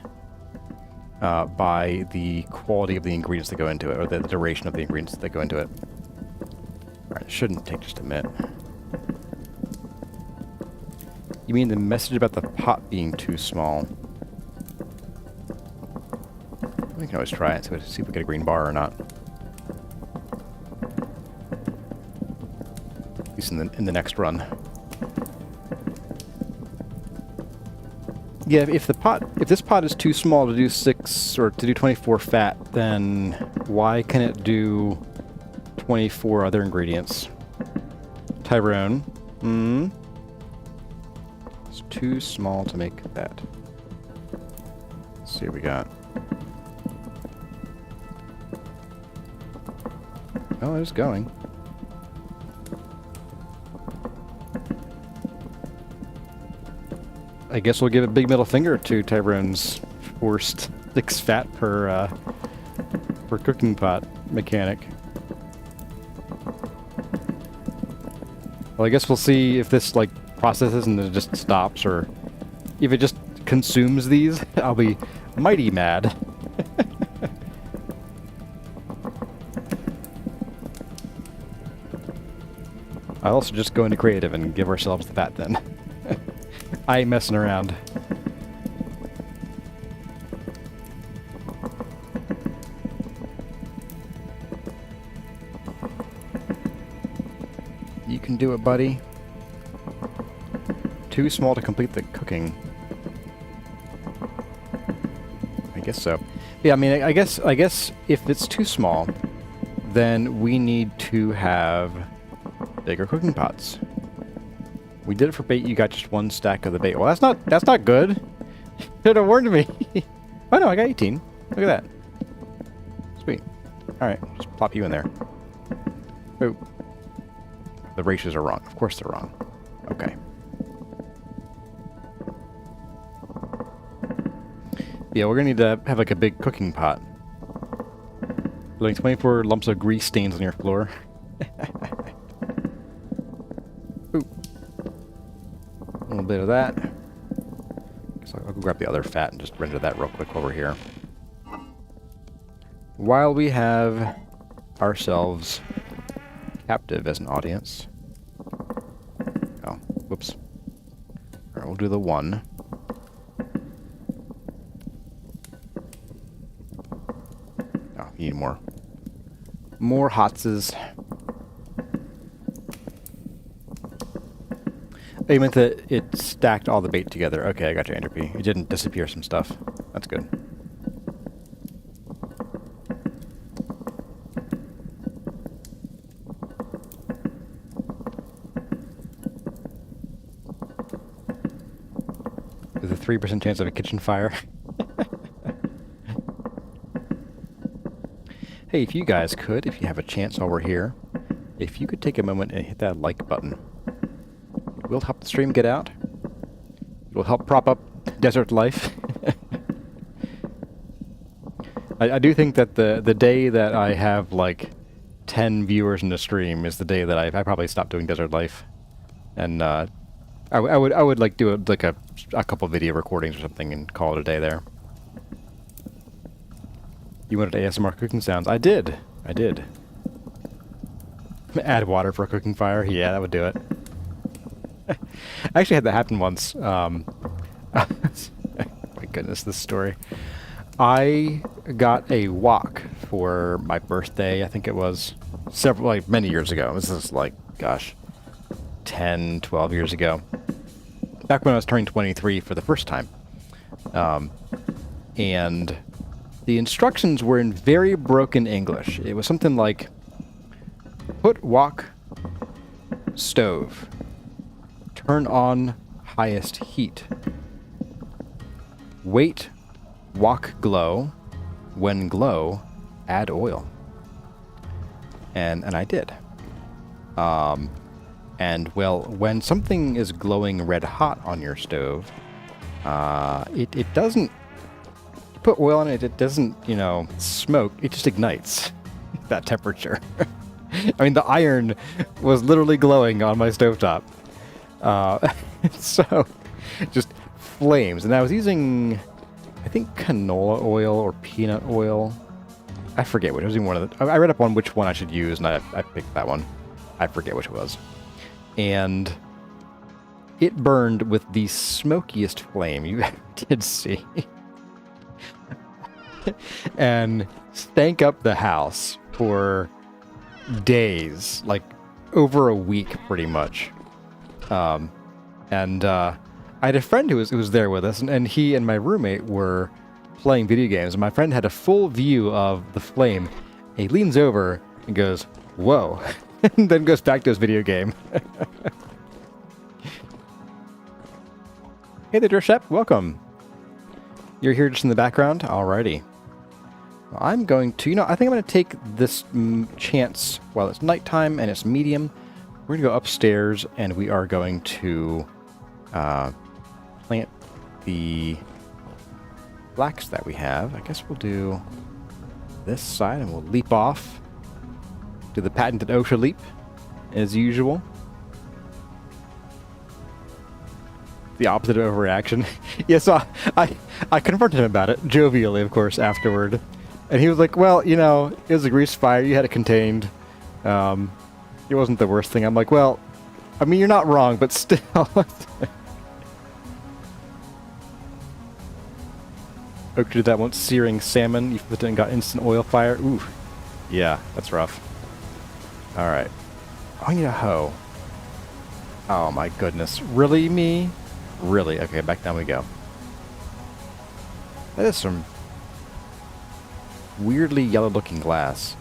Speaker 1: by the quality of the ingredients that go into it, or the duration of the ingredients that go into it. All right, it shouldn't take just a minute. You mean the message about the pot being too small? We can always try it, see if we get a green bar or not. At least in the next run. Yeah, if this pot is too small to do 6 or to do 24 fat, then why can it do 24 other ingredients? Tyrone. It's too small to make that. Let's see what we got. Oh, it's going. I guess we'll give a big middle finger to Tyrone's forced 6 fat per cooking pot mechanic. Well, I guess we'll see if this like processes and then it just stops, or if it just consumes these. I'll be mighty mad. I'll also just go into creative and give ourselves the fat then. I ain't messing around. You can do it, buddy. Too small to complete the cooking. I guess so. Yeah, I mean, I guess if it's too small, then we need to have bigger cooking pots. We did it for bait. You got just 1 stack of the bait. Well, that's not good. Should have warned me. Oh no, I got 18. Look at that. Sweet. All right, just plop you in there. Oh, the ratios are wrong. Of course they're wrong. Okay. Yeah, we're gonna need to have like a big cooking pot. Like 24 lumps of grease stains on your floor. Ooh. A little bit of that. So I'll go grab the other fat and just render that real quick while we're here. While we have ourselves captive as an audience. Oh, whoops. Alright, we'll do the 1. Oh, you need more. More hotses. Oh, you meant that it stacked all the bait together. Okay, I got your entropy. It didn't disappear some stuff. That's good. There's a 3% chance of a kitchen fire. Hey, if you guys could, if you have a chance while we're here, if you could take a moment and hit that like button. It will help the stream get out. It will help prop up desert life. I do think that the day that I have like 10 viewers in the stream is the day that I probably stopped doing Desert Life. And I would like do a couple video recordings or something and call it a day there. You wanted ASMR cooking sounds? I did. Add water for a cooking fire? Yeah, that would do it. I actually had that happen once. My goodness, this story. I got a wok for my birthday, I think it was many years ago. This is gosh, 10, 12 years ago. Back when I was turning 23 for the first time. And the instructions were in very broken English. It was something like, put wok, stove, turn on highest heat, wait, wok glow, when glow, add oil. And I did. And well, when something is glowing red hot on your stove, it doesn't, you put oil on it, it doesn't, smoke, it just ignites at that temperature. I mean, the iron was literally glowing on my stovetop. So, just flames. And I was using, I think, canola oil or peanut oil. I forget which. I was using one of the... I read up on which one I should use, and I picked that one. I forget which it was. And it burned with the smokiest flame you ever did see. And stank up the house for days, like over a week pretty much. I had a friend who was there with us, and he and my roommate were playing video games, and my friend had a full view of the flame. He leans over and goes, "Whoa," and then goes back to his video game. Hey there, Drishep, welcome. You're here just in the background? Alrighty. I'm going to, I think I'm going to take this chance while it's nighttime and it's medium. We're going to go upstairs and we are going to plant the flax that we have. I guess we'll do this side and we'll leap off. Do the patented OSHA leap as usual. The opposite of overreaction. Yeah, so I confronted him about it, jovially, of course, afterward. And he was like, well, it was a grease fire. You had it contained. It wasn't the worst thing. I'm like, well, I mean, you're not wrong, but still. Oak did that once, searing salmon. You flipped it and got instant oil fire. Ooh. Yeah, that's rough. All right. I need a hoe. Oh, my goodness. Really, me? Really? Okay, back down we go. That is some weirdly yellow-looking glass.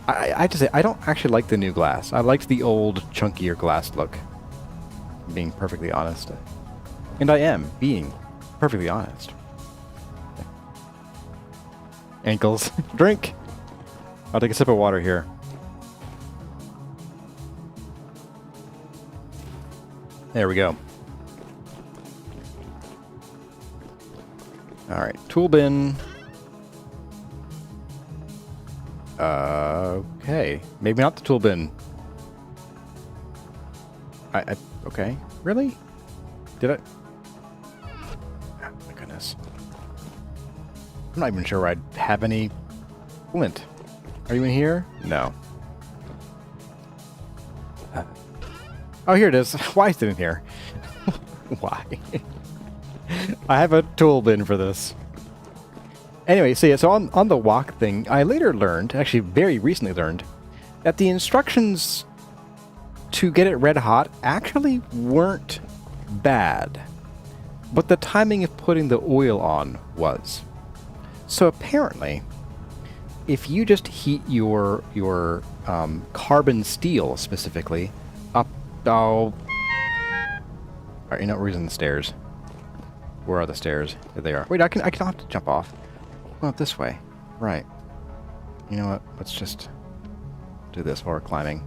Speaker 1: I have to say, I don't actually like the new glass. I liked the old, chunkier glass look. Being perfectly honest. And I am being perfectly honest. Ankles. Drink! I'll take a sip of water here. There we go. Alright, tool bin. Okay. Maybe not the tool bin. Okay. Really? Did I? Oh, my goodness. I'm not even sure I'd have any flint. Are you in here? No. Oh, here it is. Why is it in here? Why? I have a tool bin for this. Anyway, so yeah, so on the wok thing, I later learned, actually very recently learned, that the instructions to get it red hot actually weren't bad, but the timing of putting the oil on was. So apparently, if you just heat your carbon steel specifically up, alright, we're using the stairs. Where are the stairs? There they are. Wait, I can have to jump off. Well, this way. Right. You know what? Let's just do this while we're climbing.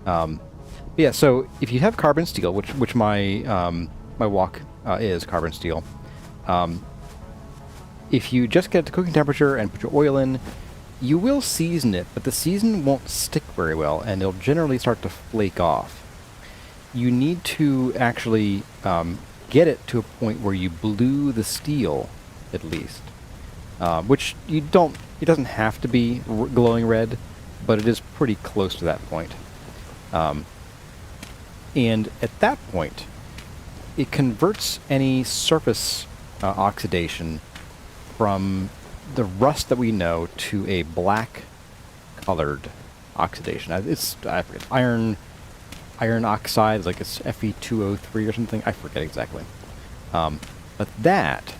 Speaker 1: Yeah, so if you have carbon steel, which my my wok is carbon steel, if you just get it to cooking temperature and put your oil in, You will season it, but the season won't stick very well, and it'll generally start to flake off. You need to actually get it to a point where you blue the steel, at least. Which you don't, it doesn't have to be glowing red, but it is pretty close to that point. And at that point, it converts any surface oxidation from the rust that we know to a black colored oxidation. I forget, iron oxide, like it's Fe2O3 or something. I forget exactly. But that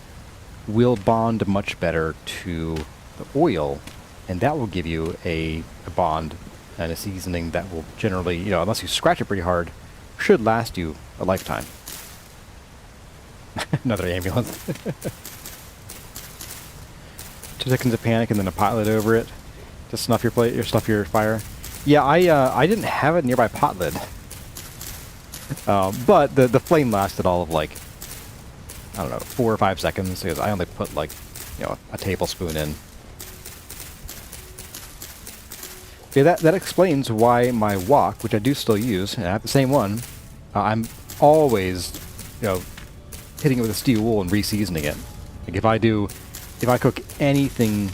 Speaker 1: will bond much better to the oil, and that will give you a bond and a seasoning that will generally, you know, unless you scratch it pretty hard, should last you a lifetime. Another ambulance. 2 seconds of panic and then a pot lid over it to snuff your plate or snuff your fire. Yeah, I didn't have a nearby pot lid, but the flame lasted all of like, I don't know, 4 or 5 seconds because I only put like, you know, a tablespoon in. Okay, that explains why my wok, which I do still use, and I have the same one, I'm always, you know, hitting it with a steel wool and re-seasoning it. Like if I cook anything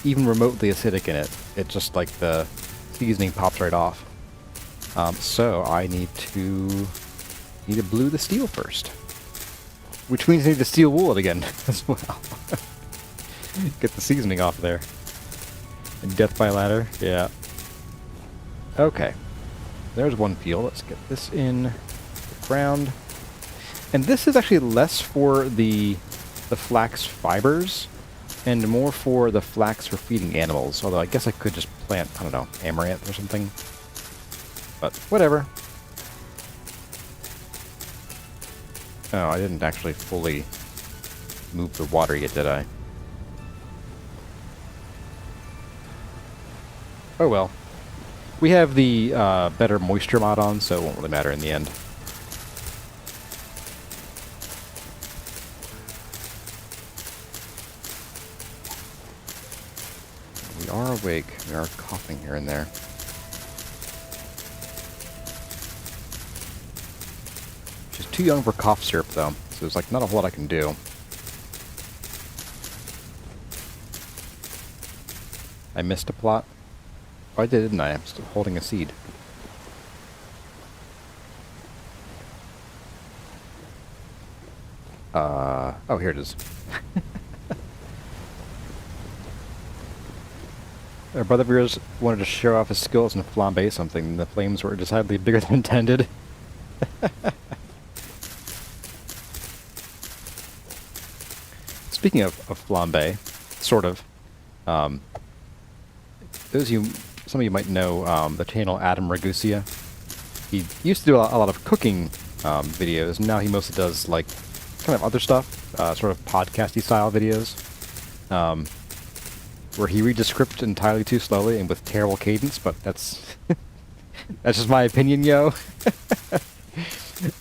Speaker 1: even remotely acidic in it, it's just like the seasoning pops right off. So I need to blue the steel first, which means I need to steel wool it again as well. Get the seasoning off there. And death by ladder, yeah. Okay, there's one peel. Let's get this in the ground. And this is actually less for the flax fibers and more for the flax for feeding animals. Although I guess I could just plant, I don't know, amaranth or something. But whatever. Oh, I didn't actually fully move the water yet, did I? Oh well. We have the better moisture mod on, so it won't really matter in the end. We are awake. We are coughing here and there. She's too young for cough syrup, though, so there's like not a whole lot I can do. I missed a plot. Oh, I did, didn't I? I'm still holding a seed. Oh, here it is. Our brother viewers wanted to show off his skills in flambe something. The flames were decidedly bigger than intended. Speaking of flambe, sort of. Some of you might know the channel Adam Ragusia. He used to do a lot of cooking videos. Now he mostly does like kind of other stuff, sort of podcasty style videos, where he reads a script entirely too slowly and with terrible cadence. But that's that's just my opinion, yo.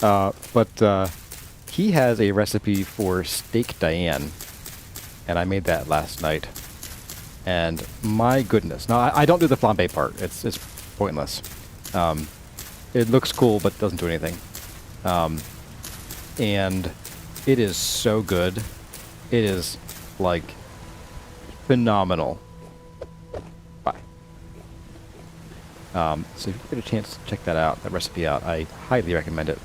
Speaker 1: But he has a recipe for steak Diane, and I made that last night. And my goodness. Now, I don't do the flambe part. It's pointless. It looks cool, but doesn't do anything. And it is so good. It is, like, phenomenal. Bye. So if you get a chance to check that recipe out, I highly recommend it.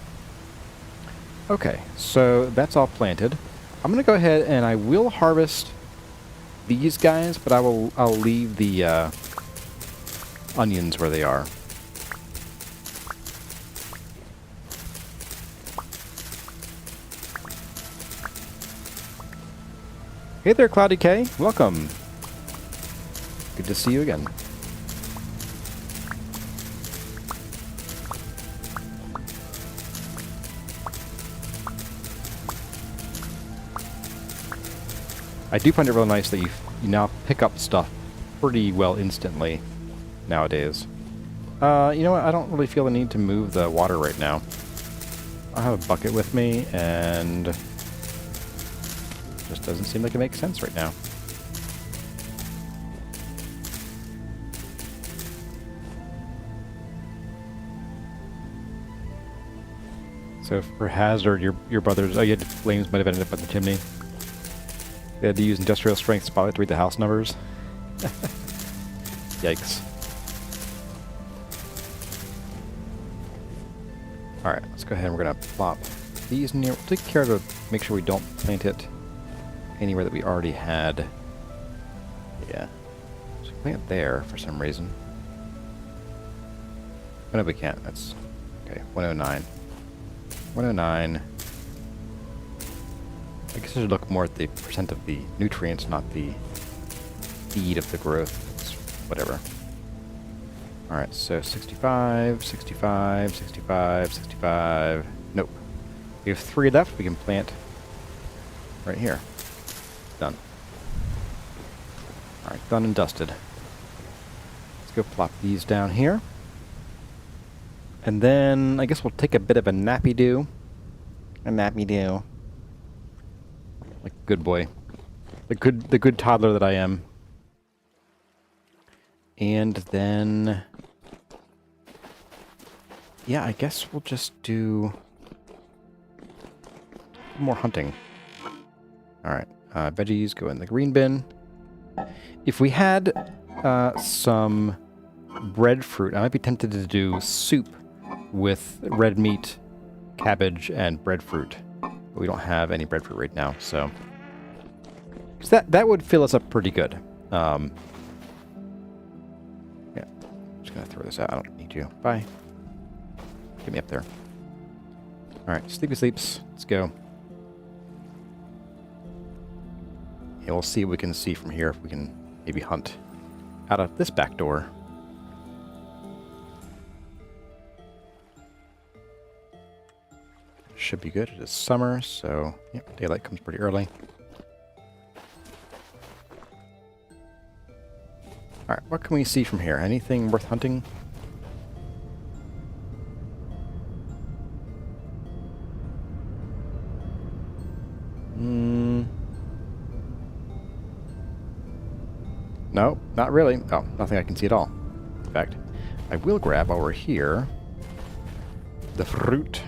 Speaker 1: Okay, so that's all planted. I'm going to go ahead and I will harvest these guys, but I'll leave the onions where they are. Hey there, Cloudy K. Welcome. Good to see you again. I do find it real nice that you now pick up stuff pretty well instantly nowadays. You know what? I don't really feel the need to move the water right now. I have a bucket with me, and it just doesn't seem like it makes sense right now. So for hazard, your brothers, oh, you had flames might have ended up on the chimney. They had to use industrial strength spotlight to read the house numbers. Yikes. Alright, let's go ahead and we're going to plop these near. We'll take care to make sure we don't plant it anywhere that we already had. Yeah. So plant there for some reason. Oh, no, we can't. That's okay. 109. 109. I guess I should look more at the percent of the nutrients, not the speed of the growth. It's whatever. Alright, so 65, 65, 65, 65. Nope. We have 3 left. We can plant right here. Done. Alright, done and dusted. Let's go plop these down here. And then I guess we'll take a bit of a nappy do. A nappy do. Like a good boy. The good toddler that I am. And then yeah, I guess we'll just do more hunting. Alright. Veggies go in the green bin. If we had some breadfruit, I might be tempted to do soup with red meat, cabbage, and breadfruit. But we don't have any breadfruit right now, so... that would fill us up pretty good. Yeah. I'm just gonna throw this out. I don't need you. Bye. Get me up there. Alright, sleepy sleeps. Let's go. Yeah, we'll see what we can see from here, if we can maybe hunt out of this back door. Should be good. It is summer, so yep, daylight comes pretty early. Alright, what can we see from here? Anything worth hunting? No, not really. Oh, nothing I can see at all. In fact, I will grab while we're here the fruit.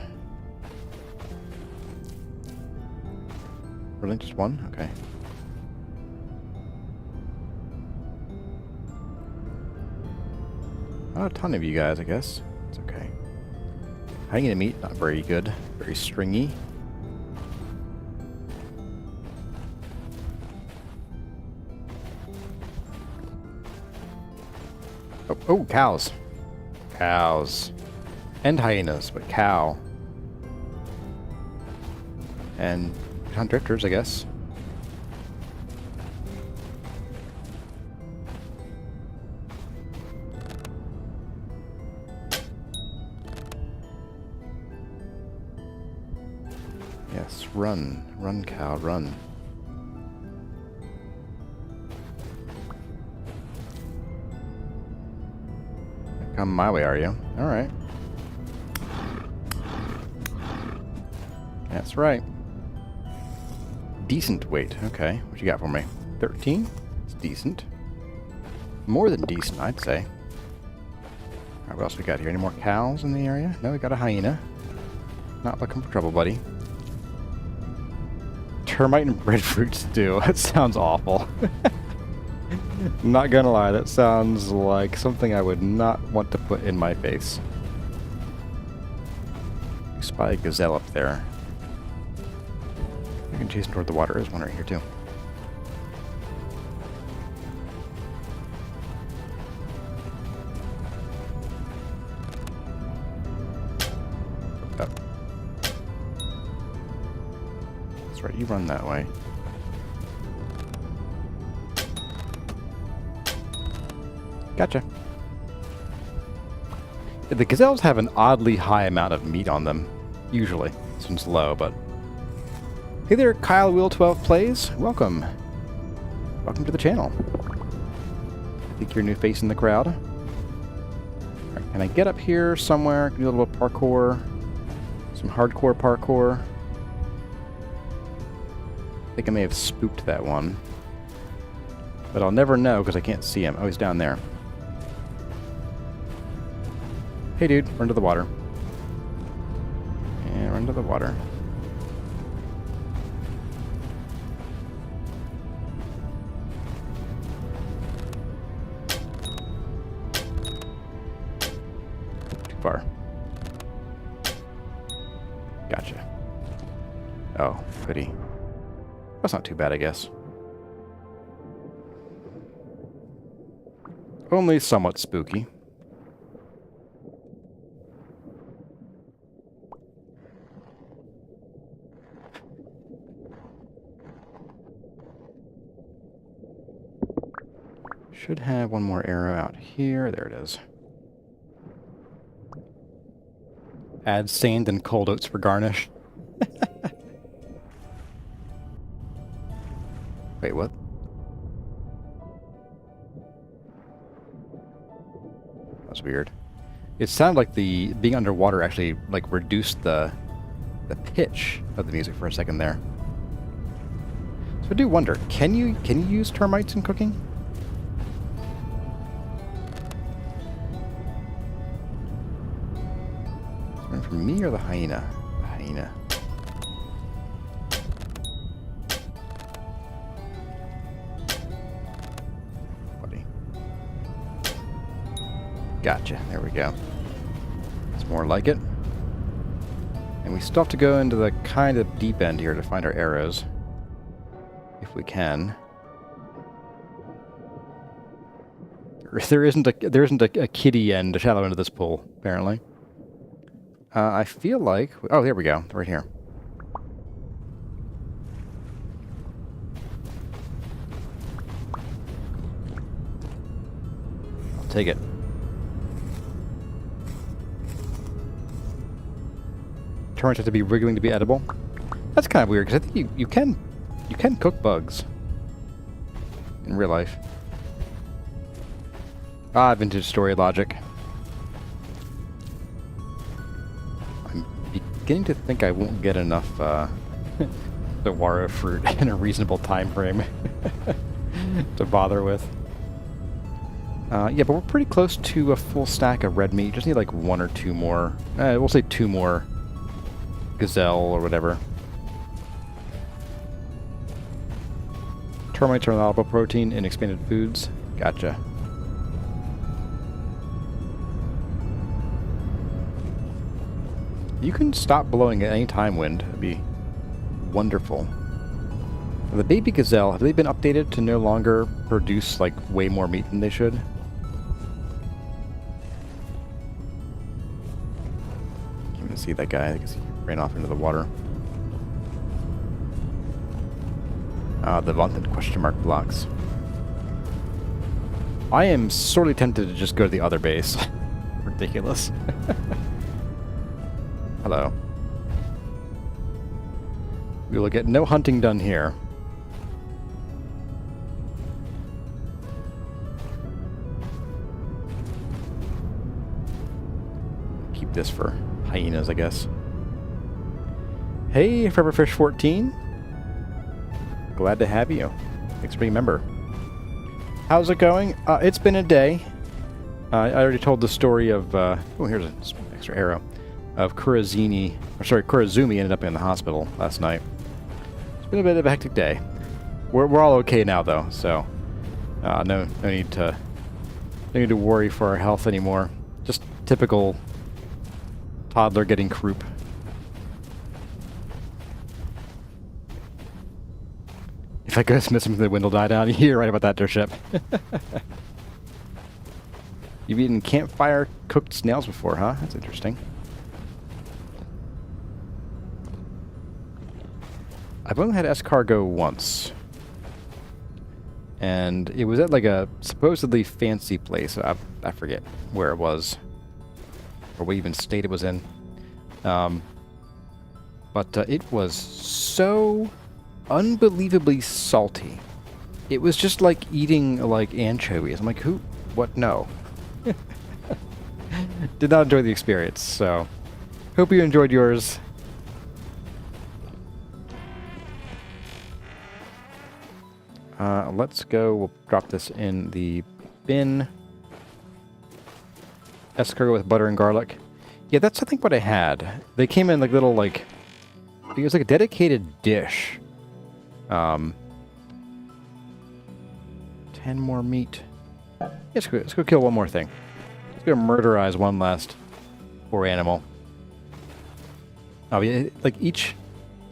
Speaker 1: Really, just one? Okay. Not a ton of you guys, I guess. It's okay. Hyena meat, not very good. Very stringy. Oh, cows. Cows. And hyenas, but cow. And hunt drifters, I guess. Yes, run. Run, cow, run. Come my way, are you? Alright. That's right. Decent weight. Okay. What you got for me? 13? It's decent. More than decent, I'd say. Alright, what else we got here? Any more cows in the area? No, we got a hyena. Not looking for trouble, buddy. Termite and breadfruit stew. That sounds awful. Not gonna lie, that sounds like something I would not want to put in my face. I spy a gazelle up there. I can chase him toward the water. There's one right here too. Oh. That's right, you run that way. Gotcha. The gazelles have an oddly high amount of meat on them, usually. This one's low, but... Hey there, Kyle Will 12 Plays. Welcome. Welcome to the channel. I think you're a new face in the crowd. Alright, can I get up here somewhere? Do a little parkour. Some hardcore parkour. I think I may have spooked that one. But I'll never know because I can't see him. Oh, he's down there. Hey dude, run to the water. And Throw into the water. Too far. Gotcha. Oh, goody. That's not too bad, I guess. Only somewhat spooky. Should have one more arrow out here. There it is. Add sand and cold oats for garnish. Wait, what? That's weird. It sounded like the being underwater actually like reduced the pitch of the music for a second there. So I do wonder, can you use termites in cooking? For me or the hyena? The hyena. Buddy. Gotcha. There we go. It's more like it. And we still have to go into the kind of deep end here to find our arrows. If we can. There isn't a kiddie end, a shallow end of this pool, apparently. I feel like... Oh, there we go. Right here. I'll take it. Termites have to be wriggling to be edible. That's kind of weird, because I think you can cook bugs in real life. Ah, vintage story logic. Beginning to think I won't get enough saguaro fruit in a reasonable time frame to bother with. Yeah, but we're pretty close to a full stack of red meat. Just need like one or two more. We'll say two more gazelle or whatever. Termites are an allowable protein in expanded foods. Gotcha. You can stop blowing at any time, wind. That'd be wonderful. The baby gazelle, have they been updated to no longer produce, like, way more meat than they should? You can't even see that guy. I guess he ran off into the water. Ah, the vaunted question mark blocks. I am sorely tempted to just go to the other base. Ridiculous. Hello. We will get no hunting done here. Keep this for hyenas, I guess. Hey, Foreverfish14. Glad to have you. Thanks for being a member. How's it going? It's been a day. I already told the story of... oh, here's an extra arrow. Of Kurazumi ended up in the hospital last night. It's been a bit of a hectic day. We're all okay now though, so no need to worry for our health anymore. Just typical toddler getting croup. If I go miss something, the wind will die down. You're right about that, dear ship. You've eaten campfire cooked snails before, huh? That's interesting. I've only had escargot once. And it was at like a supposedly fancy place. I forget where it was. Or what even state it was in. But it was so unbelievably salty. It was just like eating like anchovies. I'm like, who? What? No. Did not enjoy the experience, so hope you enjoyed yours. Let's go. We'll drop this in the bin. Escargot with butter and garlic. Yeah, that's I think what I had. They came in like little like, it was like a dedicated dish. 10 more meat. Let's go kill one more thing. Let's go murderize one last poor animal. Oh yeah, like each,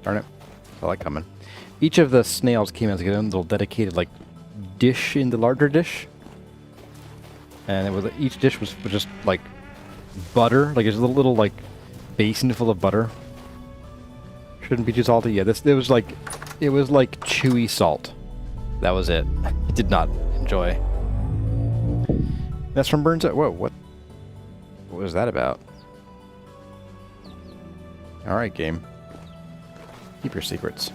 Speaker 1: darn it, saw that coming. Each of the snails came in like a little dedicated like dish in the larger dish. And it was each dish was just like butter, like it's a little like basin full of butter. Shouldn't be too salty. Yeah, it was like chewy salt. That was it. I did not enjoy. That's from Burns. Whoa, what was that about? All right, game. Keep your secrets.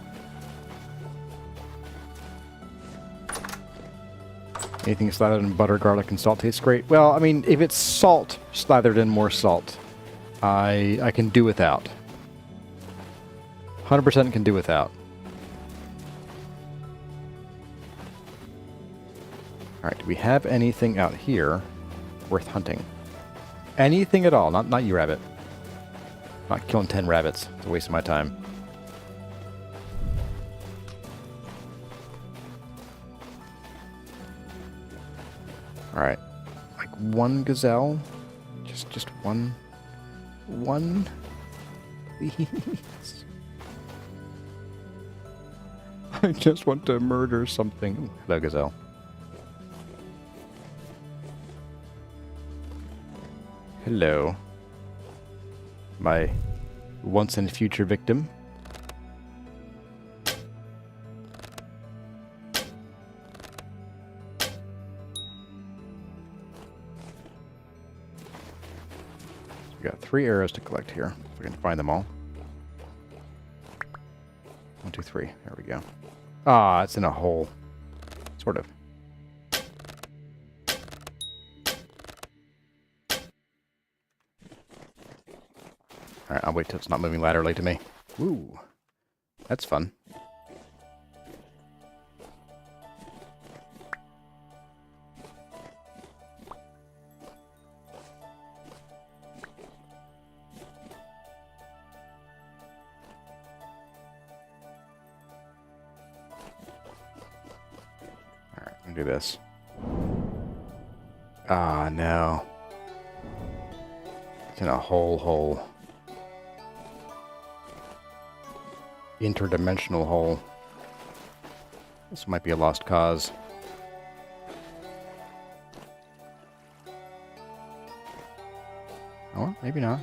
Speaker 1: Anything slathered in butter, garlic, and salt tastes great. Well, I mean, if it's salt slathered in more salt, I can do without. 100% can do without. Alright, do we have anything out here worth hunting? Anything at all. Not you, rabbit. Not killing 10 rabbits. It's a waste of my time. Alright. Like one gazelle? Just one? One? Please? I just want to murder something. Hello, gazelle. Hello. My once and future victim. We got 3 arrows to collect here. If we can find them all. 1, 2, 3. There we go. Ah, it's in a hole. Sort of. Alright, I'll wait till it's not moving laterally to me. Ooh. That's fun. Alright, I'm gonna do this. Ah, no. It's in a hole. Interdimensional hole. This might be a lost cause. Oh, maybe not.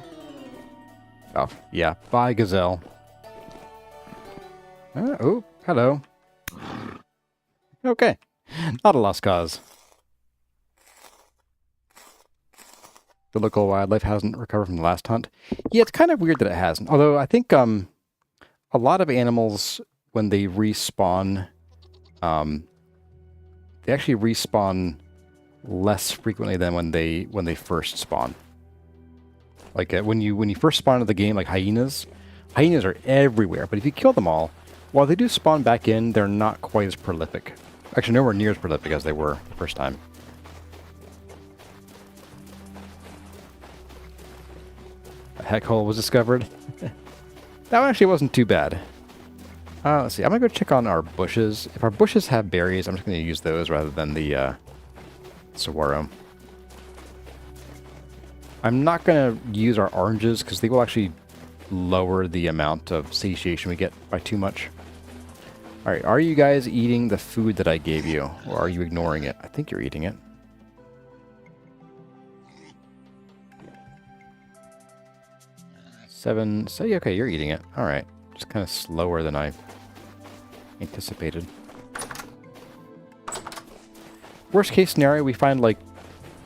Speaker 1: Oh, yeah. Bye, gazelle. Oh, hello. Okay. Not a lost cause. The local wildlife hasn't recovered from the last hunt. Yeah, it's kind of weird that it hasn't. Although I think a lot of animals, when they respawn, they actually respawn less frequently than when they first spawn. Like when you first spawn into the game, like hyenas are everywhere. But if you kill them all, while they do spawn back in, they're not quite as prolific. Actually, nowhere near as prolific as they were the first time. A heck hole was discovered. That one actually wasn't too bad. Let's see. I'm going to go check on our bushes. If our bushes have berries, I'm just going to use those rather than the saguaro. I'm not going to use our oranges because they will actually lower the amount of satiation we get by too much. Alright, are you guys eating the food that I gave you? Or are you ignoring it? I think you're eating it. Seven. So, yeah, okay, you're eating it. Alright. Just kind of slower than I anticipated. Worst case scenario, we find like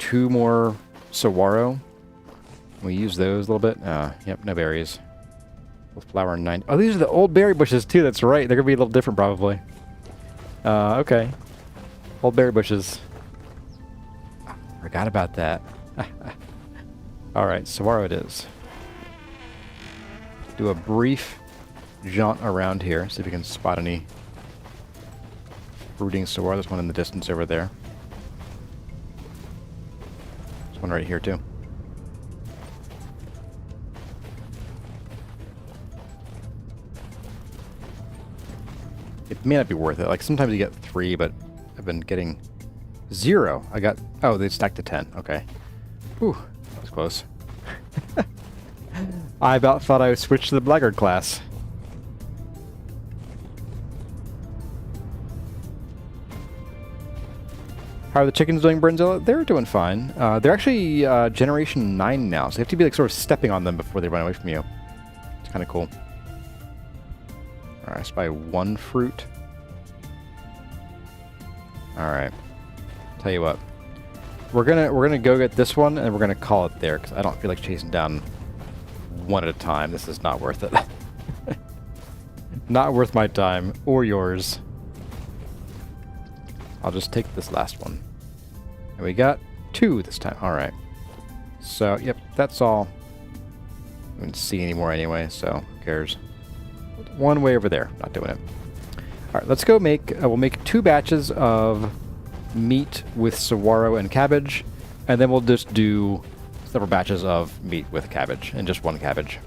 Speaker 1: 2 more saguaro. We use those a little bit. Yep, no berries. Flower 9. Oh, these are the old berry bushes too. That's right. They're gonna be a little different probably. Okay. Old berry bushes. Forgot about that. Alright, saguaro it is. Do a brief jaunt around here. See if we can spot any brooding saguaro. There's one in the distance over there. There's one right here too. may not be worth it. Like, sometimes you get 3, but I've been getting 0. I got... Oh, they stacked to 10. Okay. Whew. That was close. I about thought I would switch to the blackguard class. How are the chickens doing, Burnzilla? They're doing fine. They're actually generation 9 now, so you have to be like sort of stepping on them before they run away from you. It's kind of cool. Alright, I spy 1 fruit. Alright. Tell you what. We're gonna go get this one, and we're gonna call it there, because I don't feel like chasing down one at a time. This is not worth it. Not worth my time, or yours. I'll just take this last one. And we got 2 this time. Alright. So, yep, that's all. I didn't see any more anyway, so who cares? 1 way over there. Not doing it. Alright, let's go make... we'll make 2 batches of meat with saguaro and cabbage, and then we'll just do several batches of meat with cabbage, and just 1 cabbage.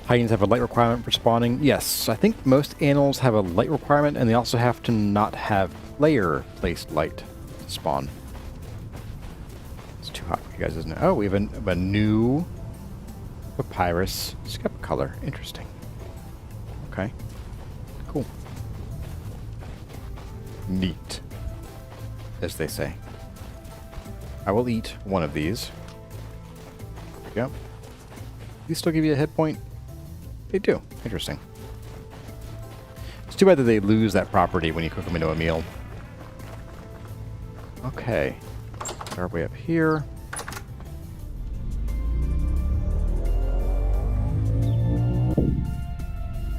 Speaker 1: Hyenas have a light requirement for spawning. Yes, I think most animals have a light requirement, and they also have to not have player-placed light to spawn. It's too hot for you guys, isn't it? Oh, we have a new papyrus skep color. Interesting. Okay. Cool. Neat, as they say. I will eat 1 of these. There we go. These still give you a hit point? They do. Interesting. It's too bad that they lose that property when you cook them into a meal. Okay. Our way up here.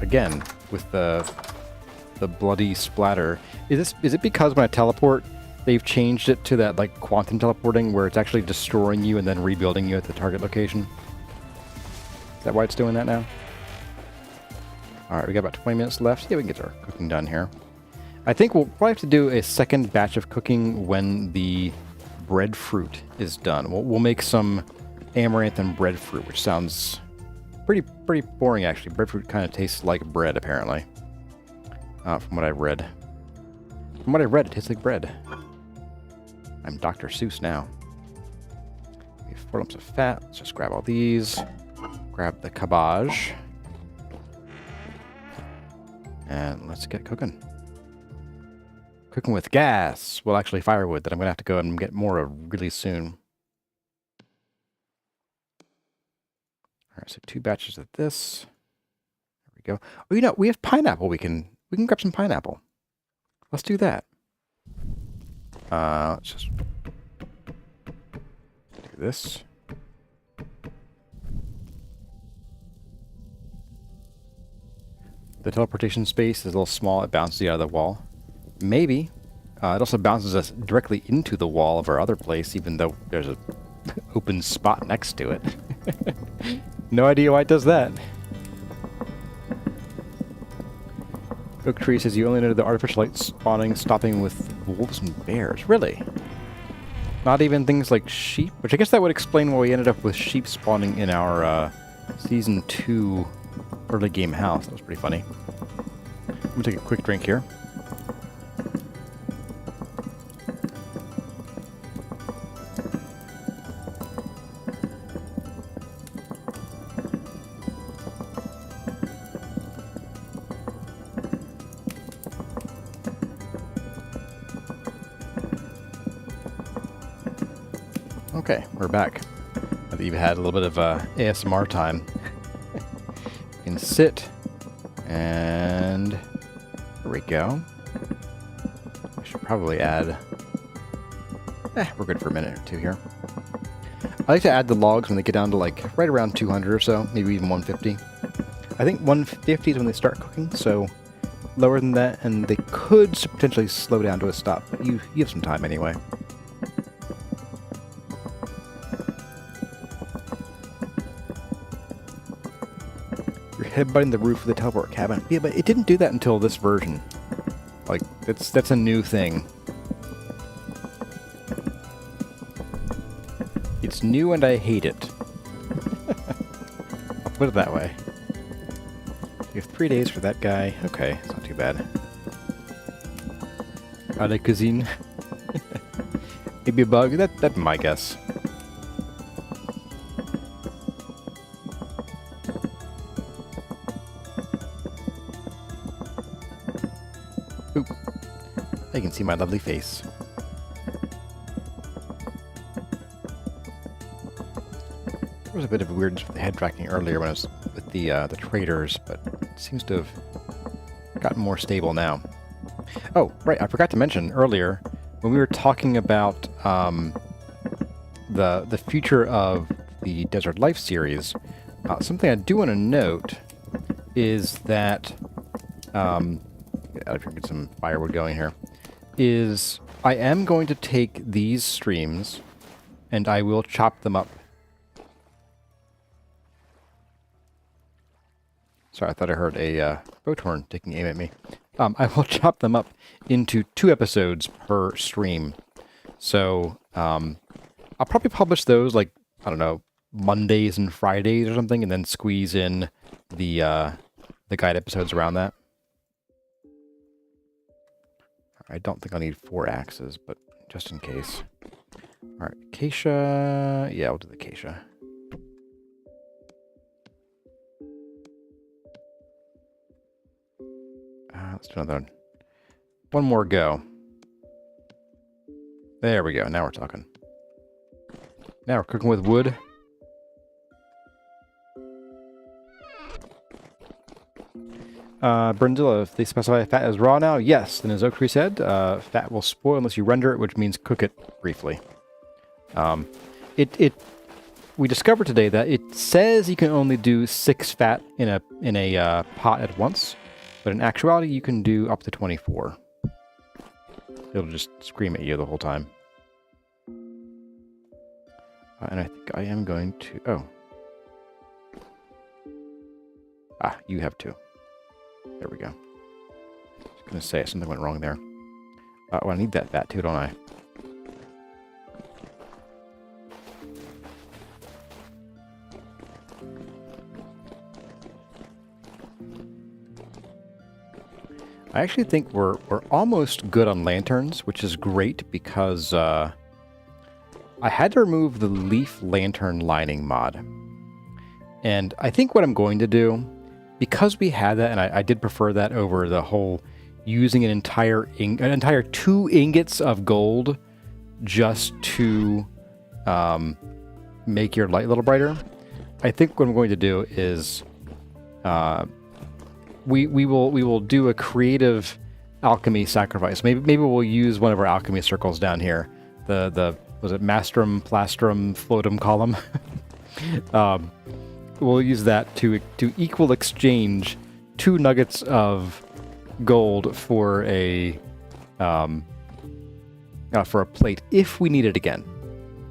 Speaker 1: Again, with the bloody splatter. Is it because when I teleport, they've changed it to that like quantum teleporting where it's actually destroying you and then rebuilding you at the target location? Is that why it's doing that now? Alright, we got about 20 minutes left. Yeah, we can get our cooking done here. I think we'll probably have to do a second batch of cooking when the breadfruit is done. We'll make some amaranth and breadfruit, which sounds pretty boring actually. Breadfruit kind of tastes like bread apparently. From what I've read. From what I've read, it tastes like bread. I'm Dr. Seuss now. We have 4 lumps of fat. Let's just grab all these. Grab the cabbage. And let's get cooking. Cooking with gas. Well, actually firewood that I'm going to have to go and get more of really soon. Alright, so 2 batches of this. There we go. Oh, you know, we have pineapple. We can grab some pineapple. Let's do that. Let's just do this. The teleportation space is a little small. It bounces you out of the wall. Maybe. It also bounces us directly into the wall of our other place, even though there's an open spot next to it. No idea why it does that. Oak Tree says you only know the artificial light spawning, stopping with wolves and bears. Really? Not even things like sheep? Which I guess that would explain why we ended up with sheep spawning in our Season 2 early game house. That was pretty funny. I'm gonna take a quick drink here. Okay, we're back. I think you've had a little bit of ASMR time. You can sit, and there we go. I should probably add... we're good for a minute or 2 here. I like to add the logs when they get down to like right around 200 or so, maybe even 150. I think 150 is when they start cooking, so lower than that, and they could potentially slow down to a stop, but you have some time anyway. Headbutting the roof of the teleport cabin. Yeah, but it didn't do that until this version. Like, that's a new thing. It's new and I hate it. I'll put it that way. We have 3 days for that guy. Okay, it's not too bad. A la cuisine. Maybe a bug. That's my guess. Oop. I can see my lovely face. There was a bit of weirdness with the head tracking earlier when I was with the traders, but it seems to have gotten more stable now. Oh, right, I forgot to mention earlier, when we were talking about the future of the Desert Life series, something I do want to note is that, if you can get some firewood going here, is I am going to take these streams and I will chop them up. Sorry, I thought I heard a boat horn taking aim at me. I will chop them up into 2 episodes per stream. So, I'll probably publish those, like, I don't know, Mondays and Fridays or something, and then squeeze in the guide episodes around that. I don't think I'll need 4 axes, but just in case. Alright, acacia. Yeah, we'll do the acacia. Let's do another one. One more go. There we go. Now we're talking. Now we're cooking with wood. Brindilla, if they specify fat as raw now, yes. Then as Oaktree said, fat will spoil unless you render it, which means cook it briefly. We discovered today that it says you can only do 6 fat in a pot at once, but in actuality you can do up to 24. It'll just scream at you the whole time. And I think I am going to... Oh. Ah, you have 2. There we go. I was going to say something went wrong there. Oh, I need that fat too, don't I? I actually think we're almost good on lanterns, which is great because I had to remove the leaf lantern lining mod. And I think what I'm going to do, because we had that, and I did prefer that over the whole using an entire 2 ingots of gold just to make your light a little brighter. I think what I'm going to do is we will do a creative alchemy sacrifice. Maybe we'll use one of our alchemy circles down here. The was it Mastrum, Plastrum, Floatum column? We'll use that to equal exchange 2 nuggets of gold for a plate if we need it again.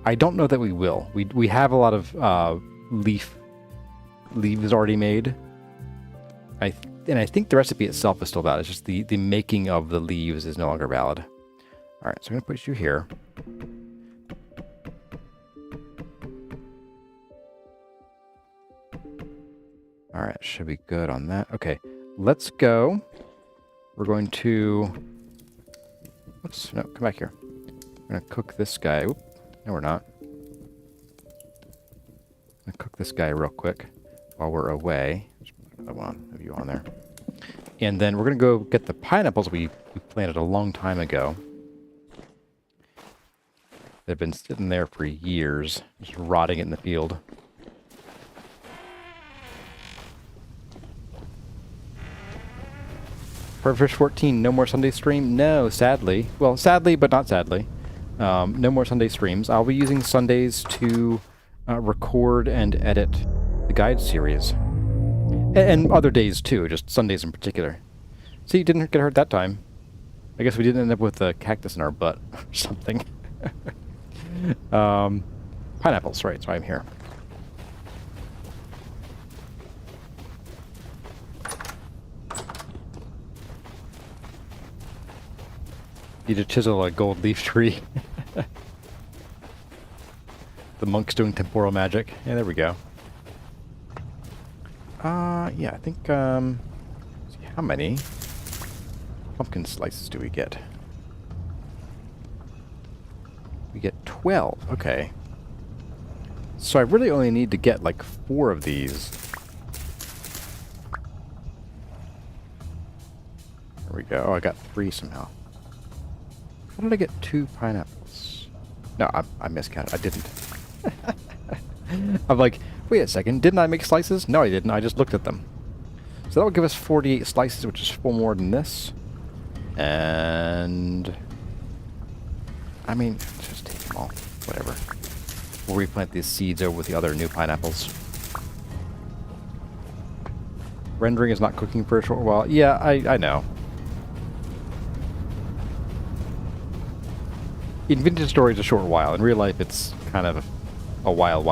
Speaker 1: I don't know that we will. We have a lot of leaves already made. And I think the recipe itself is still valid. It's just the making of the leaves is no longer valid. All right, so I'm going to put you here. All right, should be good on that. Okay, let's go. We're going to... Oops, no, come back here. We're going to cook this guy. Oop, no, we're not. I'm going to cook this guy real quick while we're away. Just put another one of you on there. And then we're going to go get the pineapples we planted a long time ago. They've been sitting there for years, just rotting in the field. Perfect 14, no more Sunday stream? No, sadly. Well, sadly, but not sadly. No more Sunday streams. I'll be using Sundays to record and edit the guide series. And other days too, just Sundays in particular. See, you didn't get hurt that time. I guess we didn't end up with a cactus in our butt or something. Pineapples, right, so I'm here. Need to chisel a gold leaf tree. The monk's doing temporal magic. Yeah, there we go. Yeah, I think how many pumpkin slices do we get? We get 12. Okay. So I really only need to get like 4 of these. There we go. Oh, I got 3 somehow. How did I get 2 pineapples? No, I miscounted. I didn't. I'm like, wait a second. Didn't I make slices? No, I didn't. I just looked at them. So that will give us 48 slices, which is 4 more than this. And I mean, just take them all. Whatever. We'll replant these seeds over with the other new pineapples. Rendering is not cooking for a short while. Yeah, I know. In vintage story, it's a short while. In real life, it's kind of a while.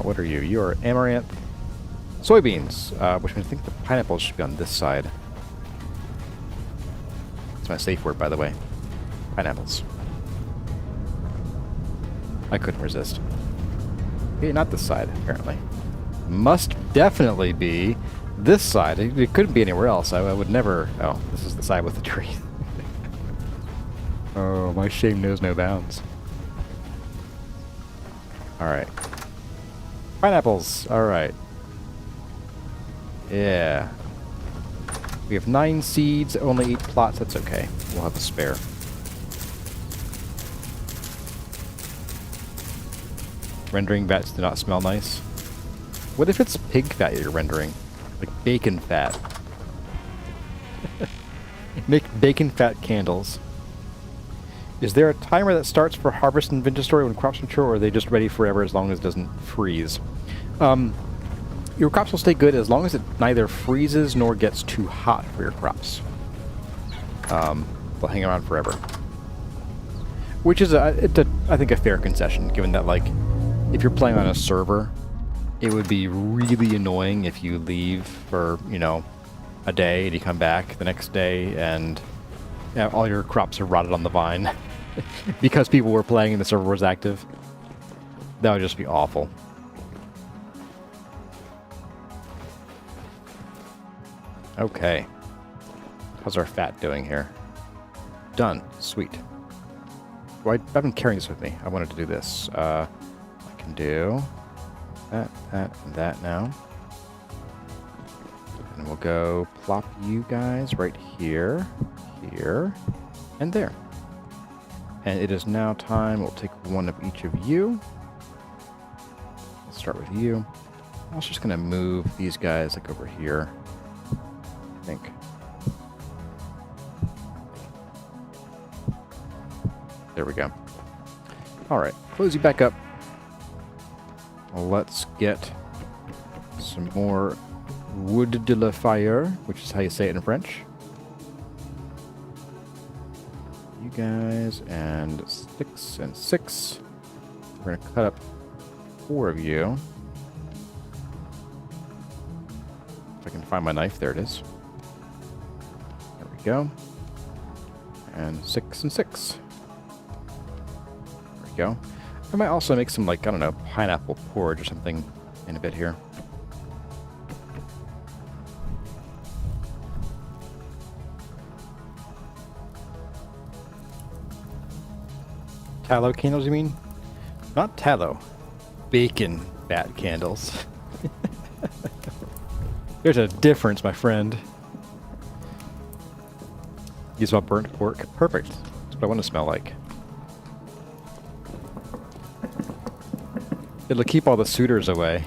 Speaker 1: What are you? You are amaranth. Soybeans, which means I think the pineapples should be on this side. That's my safe word, by the way. Pineapples. I couldn't resist. Okay, not this side, apparently. Must definitely be this side. It couldn't be anywhere else. I would never... Oh, this is the side with the tree. Oh, my shame knows no bounds. Alright. Pineapples! Alright. Yeah. We have 9 seeds, only 8 plots. That's okay. We'll have a spare. Rendering vats do not smell nice. What if it's pig fat you're rendering? Like bacon fat. Make bacon fat candles. Is there a timer that starts for harvest in vintage story when crops mature, or are they just ready forever as long as it doesn't freeze? Your crops will stay good as long as it neither freezes nor gets too hot for your crops. They'll hang around forever. Which is, I think, a fair concession, given that, like, if you're playing on a server, it would be really annoying if you leave for, you know, a day and you come back the next day and all your crops are rotted on the vine because people were playing and the server was active. That would just be awful. Okay. How's our fat doing here? Done. Sweet. Well, I've been carrying this with me. I wanted to do this. I can do that, and that now. And we'll go plop you guys right here, here, and there. And it is now time. We'll take one of each of you. Let's start with you. I was just going to move these guys like over here. I think. There we go. Alright, close you back up. Let's get some more wood de la fire, which is how you say it in French. You guys, and 6 and 6. We're going to cut up 4 of you. If I can find my knife, there it is. There we go. And 6 and 6. There we go. I might also make some, like, I don't know, pineapple porridge or something in a bit here. Tallow candles, you mean? Not tallow. Bacon fat candles. There's a difference, my friend. Use my burnt pork. Perfect. That's what I want to smell like. It'll keep all the suitors away.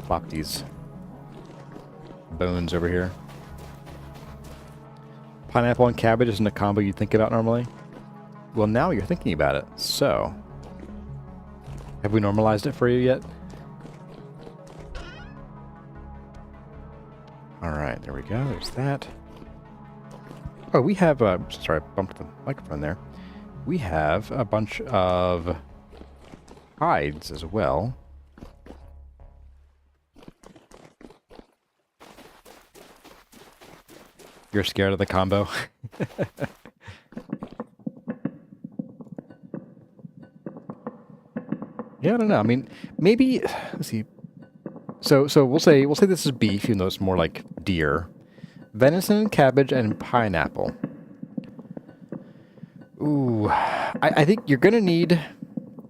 Speaker 1: Plop these bones over here. Pineapple and cabbage isn't a combo you'd think about normally. Well, now you're thinking about it. So, have we normalized it for you yet? Alright, there we go. There's that. Oh, we have, sorry, I bumped the microphone there. We have a bunch of hides as well. You're scared of the combo? don't know. I mean, maybe, let's see. So we'll say this is beef, even though it's more like deer. Venison, cabbage, and pineapple. Ooh, I think you're gonna need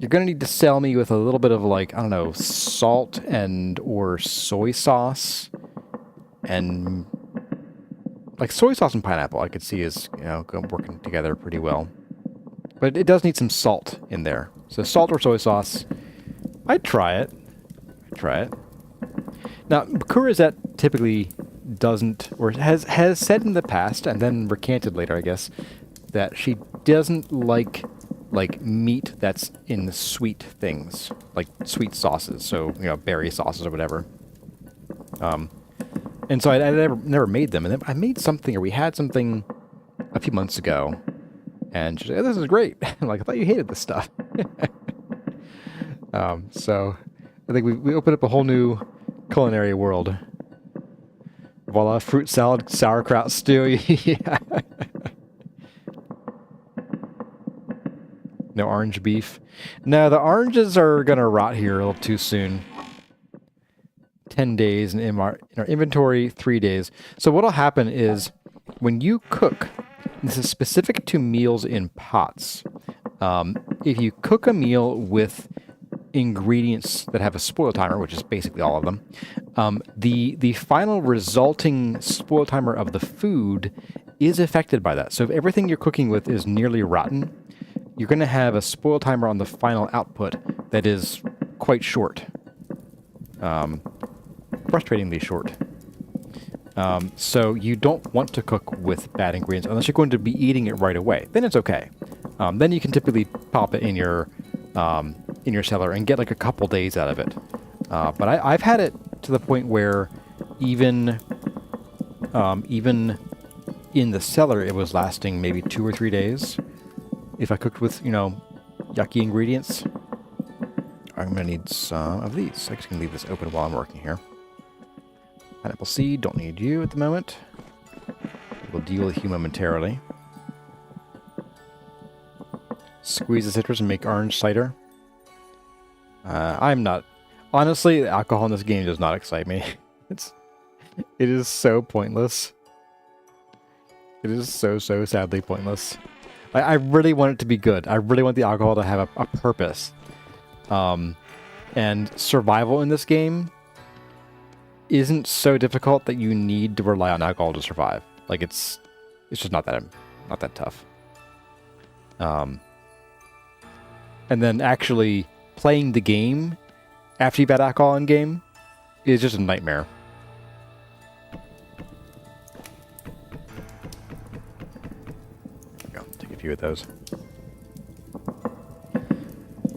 Speaker 1: to sell me with a little bit of, like, I don't know, salt and or soy sauce, and like soy sauce and pineapple I could see is, you know, working together pretty well. But it does need some salt in there. So salt or soy sauce, I'd try it. Now, Kurizet typically doesn't, or has said in the past, and then recanted later, I guess, that she doesn't like meat that's in sweet things, like sweet sauces, so, you know, berry sauces or whatever. And so I never made them, and then I made something, or we had something a few months ago, and she said, "Oh, this is great." I'm like, I thought you hated this stuff. So I think we opened up a whole new culinary world. Voila, fruit salad, sauerkraut stew. Yeah. No orange beef. No, the oranges are going to rot here a little too soon. 10 days in our inventory, 3 days. So what'll happen is when you cook, this is specific to meals in pots. If you cook a meal with ingredients that have a spoil timer, which is basically all of them, the final resulting spoil timer of the food is affected by that. So if everything you're cooking with is nearly rotten, you're going to have a spoil timer on the final output that is quite short. Frustratingly short. So you don't want to cook with bad ingredients unless you're going to be eating it right away. Then it's okay. Then you can typically pop it in your cellar and get like a couple days out of it. But I've had it to the point where even in the cellar it was lasting maybe 2 or 3 days if I cooked with, you know, yucky ingredients. I'm gonna need some of these. I'm just gonna leave this open while I'm working here. Pineapple seed, don't need you at the moment. We'll deal with you momentarily. Squeeze the citrus and make orange cider. I'm not... Honestly, the alcohol in this game does not excite me. It is so pointless. It is so sadly pointless. I really want it to be good. I really want the alcohol to have a purpose. And survival in this game isn't so difficult that you need to rely on alcohol to survive. Like, it's just not that tough. And then actually playing the game after you've had alcohol in game is just a nightmare. There we go. Take a few of those.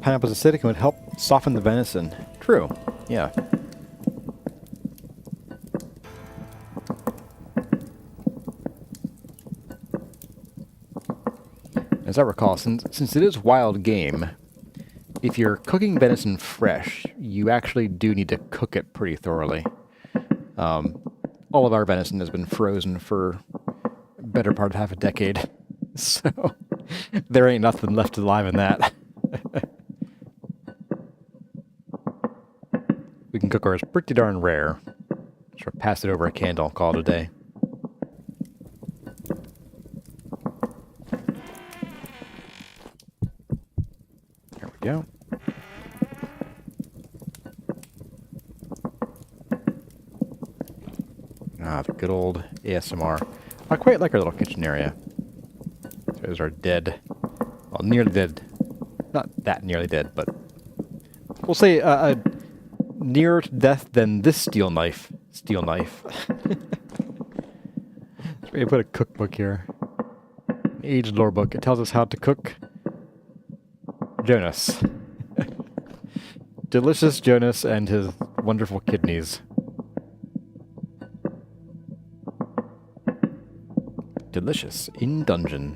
Speaker 1: Pineapple's acidic and would help soften the venison. True. Yeah. As I recall, since it is wild game, if you're cooking venison fresh, you actually do need to cook it pretty thoroughly. All of our venison has been frozen for a better part of half a decade, so there ain't nothing left alive in that. We can cook ours pretty darn rare. Sort of pass it over a candle, call it a day. There we go. Ah, the good old ASMR. I quite like our little kitchen area. There's our dead, well, nearly dead, not that nearly dead, but we'll say nearer to death than this steel knife. Steel knife. We put a cookbook here. An aged lore book. It tells us how to cook Jonas. Delicious Jonas and his wonderful kidneys. Delicious in dungeon.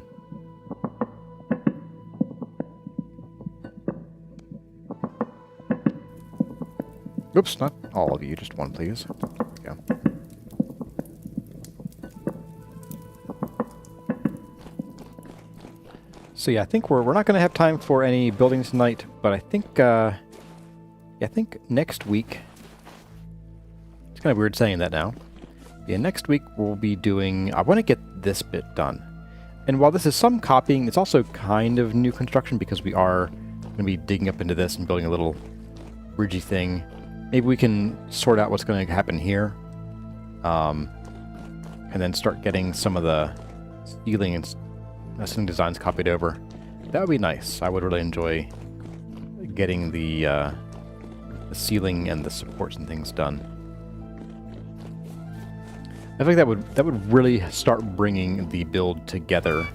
Speaker 1: Oops, not all of you, just one, please. There we go. So yeah, I think we're not going to have time for any buildings tonight, but I think Yeah, I think next week, it's kind of weird saying that now. Yeah, next week we'll be doing, I want to get this bit done. And while this is some copying, it's also kind of new construction because we are going to be digging up into this and building a little bridgey thing. Maybe we can sort out what's going to happen here. And then start getting some of the ceiling and nesting designs copied over. That would be nice. I would really enjoy getting the ceiling and the supports and things done. I think that would really start bringing the build together.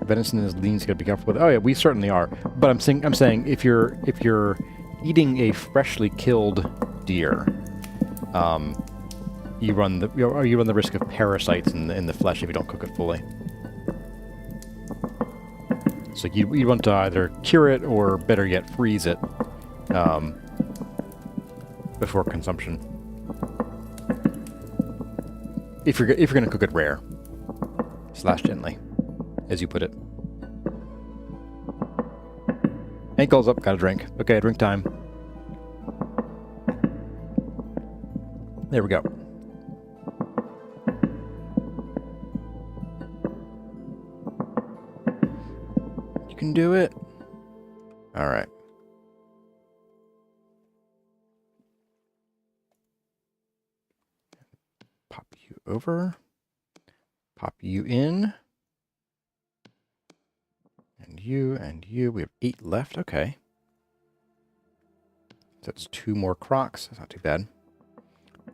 Speaker 1: Venison is lean, so you gotta be careful with it. Oh yeah, we certainly are. But I'm saying if you're eating a freshly killed deer, you run the risk of parasites in the flesh if you don't cook it fully. So you want to either cure it or, better yet, freeze it before consumption. If you're going to cook it rare / gently, as you put it. Ankles up, got a drink. Okay, drink time. There we go. You can do it. All right. Pop you over. Pop you in. And you. We have 8 left. Okay. So that's 2 more crocs. That's not too bad.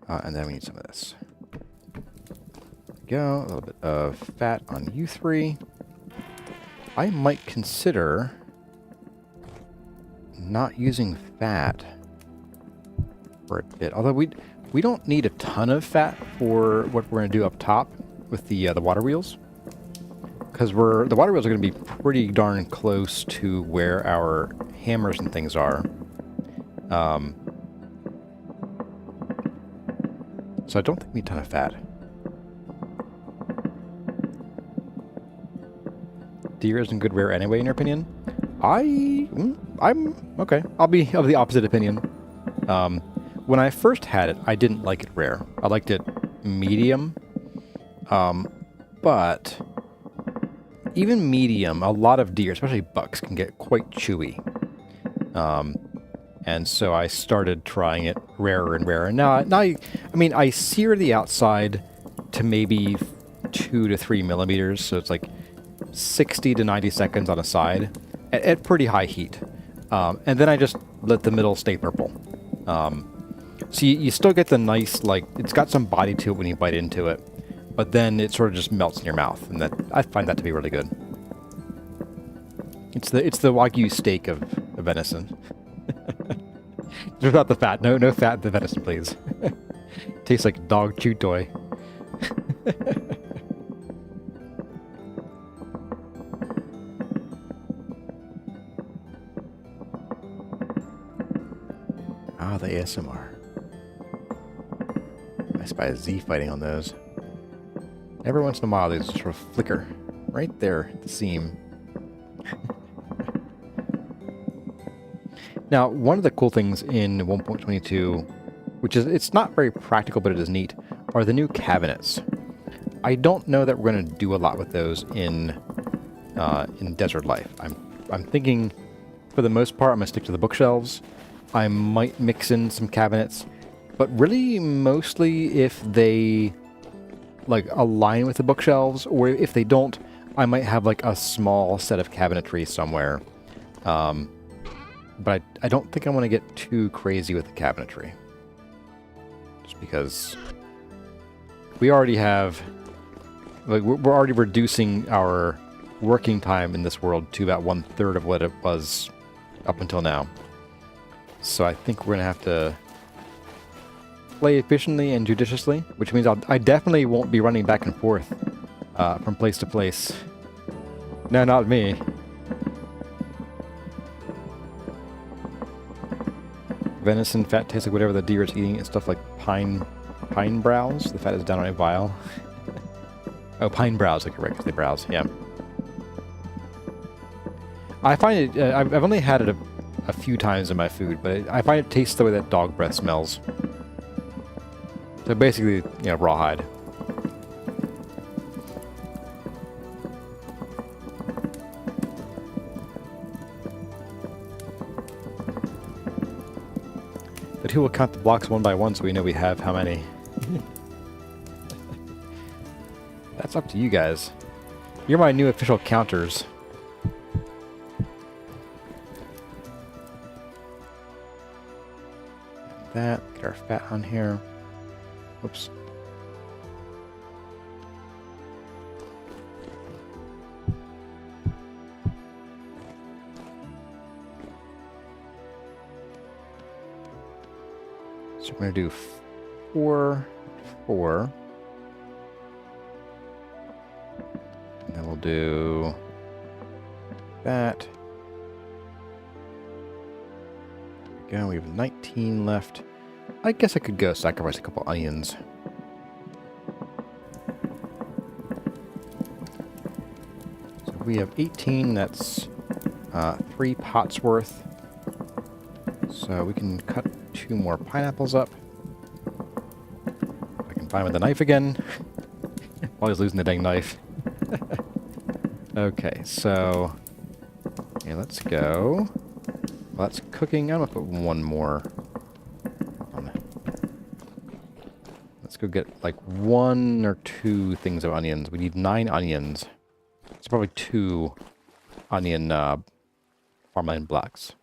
Speaker 1: And then we need some of this. There we go. A little bit of fat on you 3. I might consider not using fat for a bit. Although we don't need a ton of fat for what we're going to do up top with the water wheels. Because the water wheels are going to be pretty darn close to where our hammers and things are. So I don't think we need a ton of fat. Deer isn't good rare anyway, in your opinion? I'm okay. I'll be of the opposite opinion. When I first had it, I didn't like it rare. I liked it medium. But even medium, a lot of deer, especially bucks, can get quite chewy. And so I started trying it rarer and rarer. Now I mean, I sear the outside to maybe 2 to 3 millimeters, so it's like 60 to 90 seconds on a side at pretty high heat. And then I just let the middle stay purple. So you still get the nice, like, it's got some body to it when you bite into it, but then it sort of just melts in your mouth, and that I find that to be really good. It's the Wagyu steak of venison. Without the fat. No fat in the venison, please. Tastes like dog chew toy. Ah, the ASMR. I spy a Z fighting on those. Every once in a while, there's a sort of flicker right there at the seam. Now, one of the cool things in 1.22, which is, it's not very practical, but it is neat, are the new cabinets. I don't know that we're going to do a lot with those in Desert Life. I'm thinking, for the most part, I'm going to stick to the bookshelves. I might mix in some cabinets, but really mostly if they like align with the bookshelves, or if they don't, I might have like a small set of cabinetry somewhere. But I don't think I want to get too crazy with the cabinetry. Just because we already have, like, we're already reducing our working time in this world to about 1/3 of what it was up until now. So I think we're going to have to play efficiently and judiciously, which means I definitely won't be running back and forth from place to place. No, not me. Venison fat tastes like whatever the deer is eating. It's stuff like pine browse. The fat is down on a vial. Oh, pine browse, like right, 'cause they browse, yeah. I find it, I've only had it a few times in my food, but I find it tastes the way that dog breath smells. So basically, you know, rawhide. But who will count the blocks one by one so we know we have how many? That's up to you guys. You're my new official counters. That, get our fat on here. Whoops. So we're going to do 4, 4. And then we'll do that. There we go. We have 19 left. I guess I could go sacrifice a couple onions. So we have 18. That's 3 pots worth. So we can cut 2 more pineapples up. If I can find with the knife again. Always losing the dang knife. Okay, so yeah, let's go. Well, that's cooking. I'm gonna put 1 more on. Let's go get like 1 or 2 things of onions. We need 9 onions. It's probably 2 onion farmland blocks.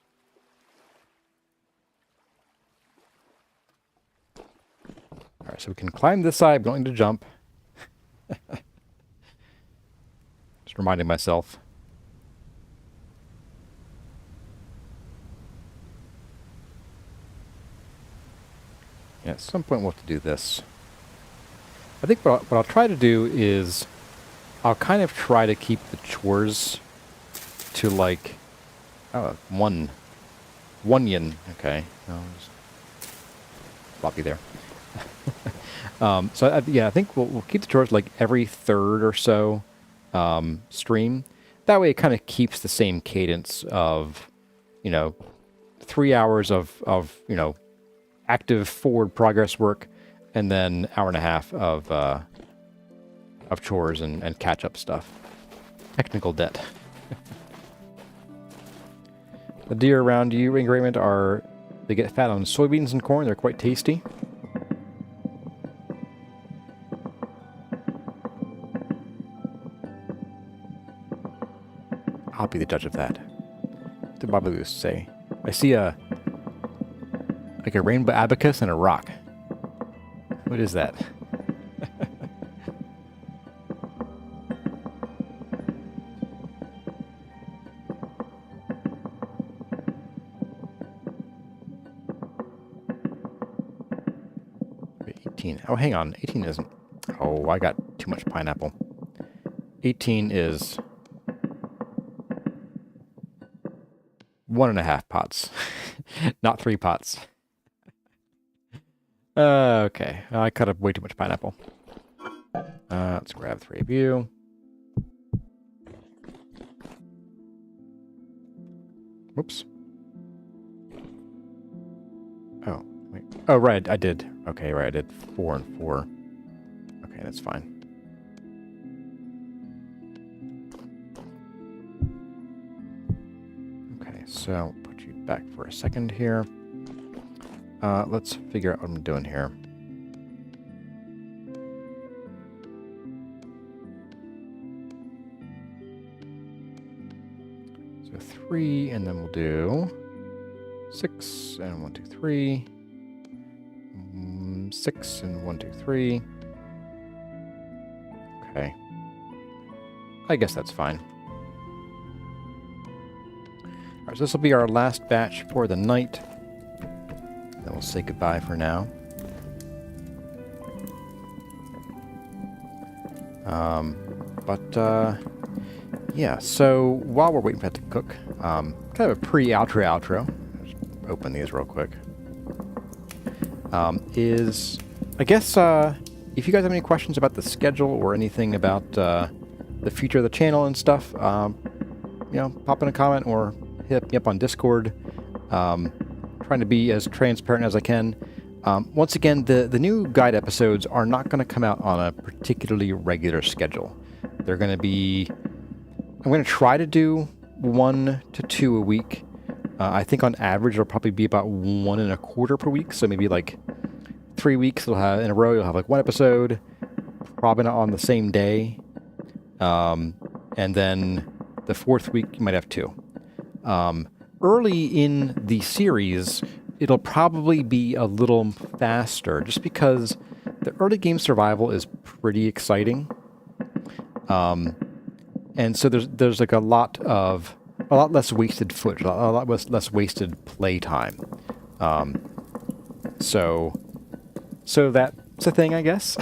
Speaker 1: Alright, so we can climb this side, we don't need to jump. Just reminding myself. Yeah, at some point we'll have to do this. I think what I'll try to do is I'll kind of try to keep the chores to like one yin. Okay, no, just floppy there. So yeah, I think we'll keep the chores like every third or so stream. That way, it kind of keeps the same cadence of, you know, 3 hours of you know, active forward progress work, and then 1.5 hours of chores and catch up stuff. Technical debt. The deer around you, engravement, they get fat on soybeans and corn. They're quite tasty. I'll be the judge of that. What did Bobby Goose say? I see like a rainbow abacus and a rock. What is that? Wait, 18. Oh, hang on. 18 isn't. Oh, I got too much pineapple. 18 is 1.5 pots, not 3 pots. Okay, I cut up way too much pineapple. Let's grab 3 of you. Whoops. Oh, wait. Oh, right, I did. Okay, right, I did 4 and 4. Okay, that's fine. So I'll put you back for a second here. Let's figure out what I'm doing here. So 3, and then we'll do 6, and 1, 2, 3. 6, and 1, 2, 3. Okay. I guess that's fine. Alright, so this will be our last batch for the night. Then we'll say goodbye for now. Yeah, so while we're waiting for that to cook, kind of a pre-outro. Just open these real quick. I guess, if you guys have any questions about the schedule or anything about the future of the channel and stuff, pop in a comment or hit me up on Discord. Trying to be as transparent as I can. Once again, the new guide episodes are not going to come out on a particularly regular schedule. They're going to be... I'm going to try to do 1 to 2 a week. I think on average it'll probably be about 1.25 per week, so maybe like 3 weeks in a row you'll have like 1 episode, probably not on the same day, and then the 4th week you might have 2. Early in the series, it'll probably be a little faster, just because the early game survival is pretty exciting. And so there's like a lot less wasted footage, a lot less wasted play time. So that's a thing, I guess.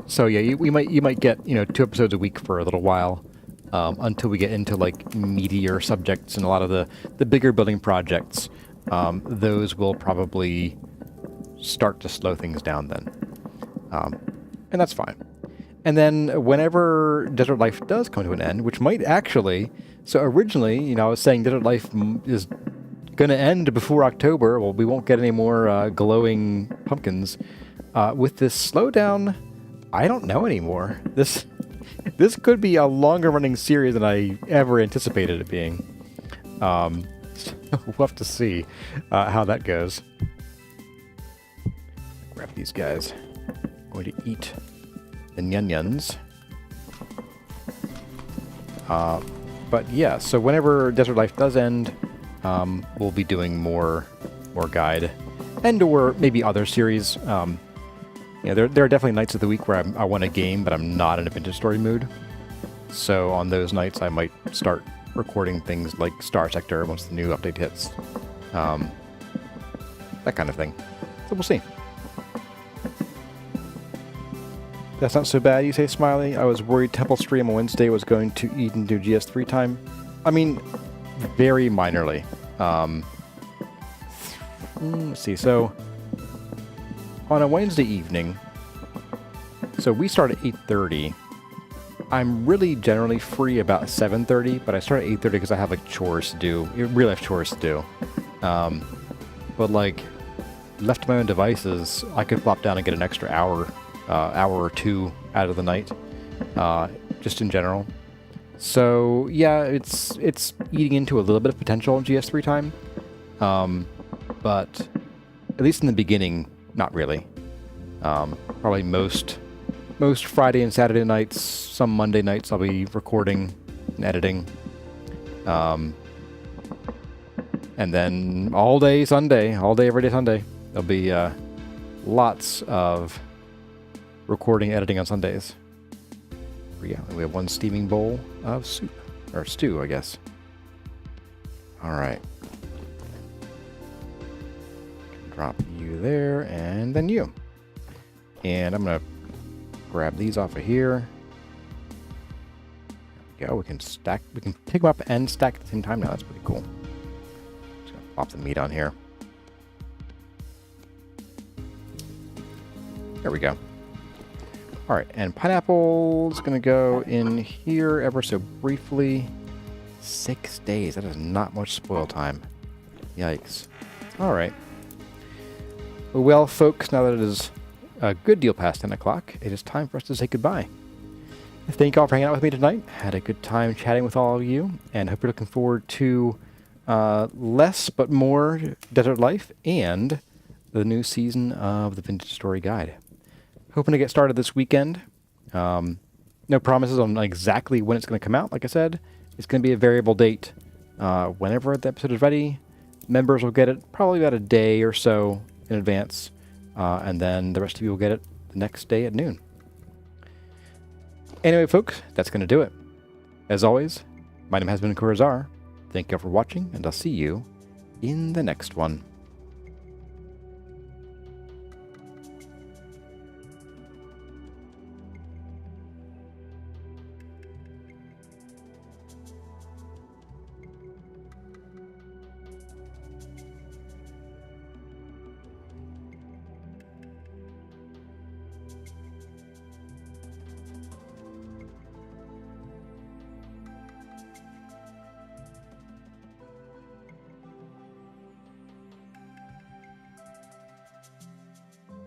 Speaker 1: So yeah, you might get 2 episodes a week for a little while. Until we get into like meatier subjects and a lot of the bigger building projects. Those will probably start to slow things down then. And that's fine. And then whenever Desert Life does come to an end, which might actually... So originally, I was saying Desert Life is going to end before October. Well, we won't get any more glowing pumpkins. With this slowdown, I don't know anymore. This could be a longer running series than I ever anticipated it being. So we'll have to see how that goes. Grab these guys. I'm going to eat the nyunyuns. But yeah, so whenever Desert Life does end, we'll be doing more guide and or maybe other series. There are definitely nights of the week where I want a game, but I'm not in a vintage story mood. So on those nights, I might start recording things like Star Sector once the new update hits. That kind of thing. So we'll see. That's not so bad, you say, Smiley. I was worried Temple Stream on Wednesday was going to eat into GS3 time. I mean, very minorly. Let's see, so... On a Wednesday evening, so we start at 8:30. I'm really generally free about 7:30, but I start at 8:30 because I have like chores to do, real life chores to do. But like, left to my own devices, I could flop down and get an extra hour or 2 out of the night, just in general. So yeah, it's eating into a little bit of potential GS3 time, but at least in the beginning. Not really. Probably most Friday and Saturday nights, some Monday nights I'll be recording and editing. And then all day Sunday, every day Sunday, there'll be lots of recording, editing on Sundays. Yeah, we have 1 steaming bowl of soup, or stew, I guess. All right. Drop you there, and then you. And I'm gonna grab these off of here. There we go. We can pick them up and stack at the same time now. That's pretty cool. Just gonna pop the meat on here. There we go. All right, and pineapple's gonna go in here ever so briefly. 6 days. That is not much spoil time. Yikes. All right. Well, folks, now that it is a good deal past 10 o'clock, it is time for us to say goodbye. Thank you all for hanging out with me tonight. Had a good time chatting with all of you, and hope you're looking forward to less but more Desert Life and the new season of the Vintage Story Guide. Hoping to get started this weekend. No promises on exactly when it's going to come out. Like I said, it's going to be a variable date. Whenever the episode is ready, members will get it probably about a day or so in advance, and then the rest of you will get it the next day at noon. Anyway, folks, that's going to do it. As always, my name has been Kurazar. Thank you all for watching, and I'll see you in the next one.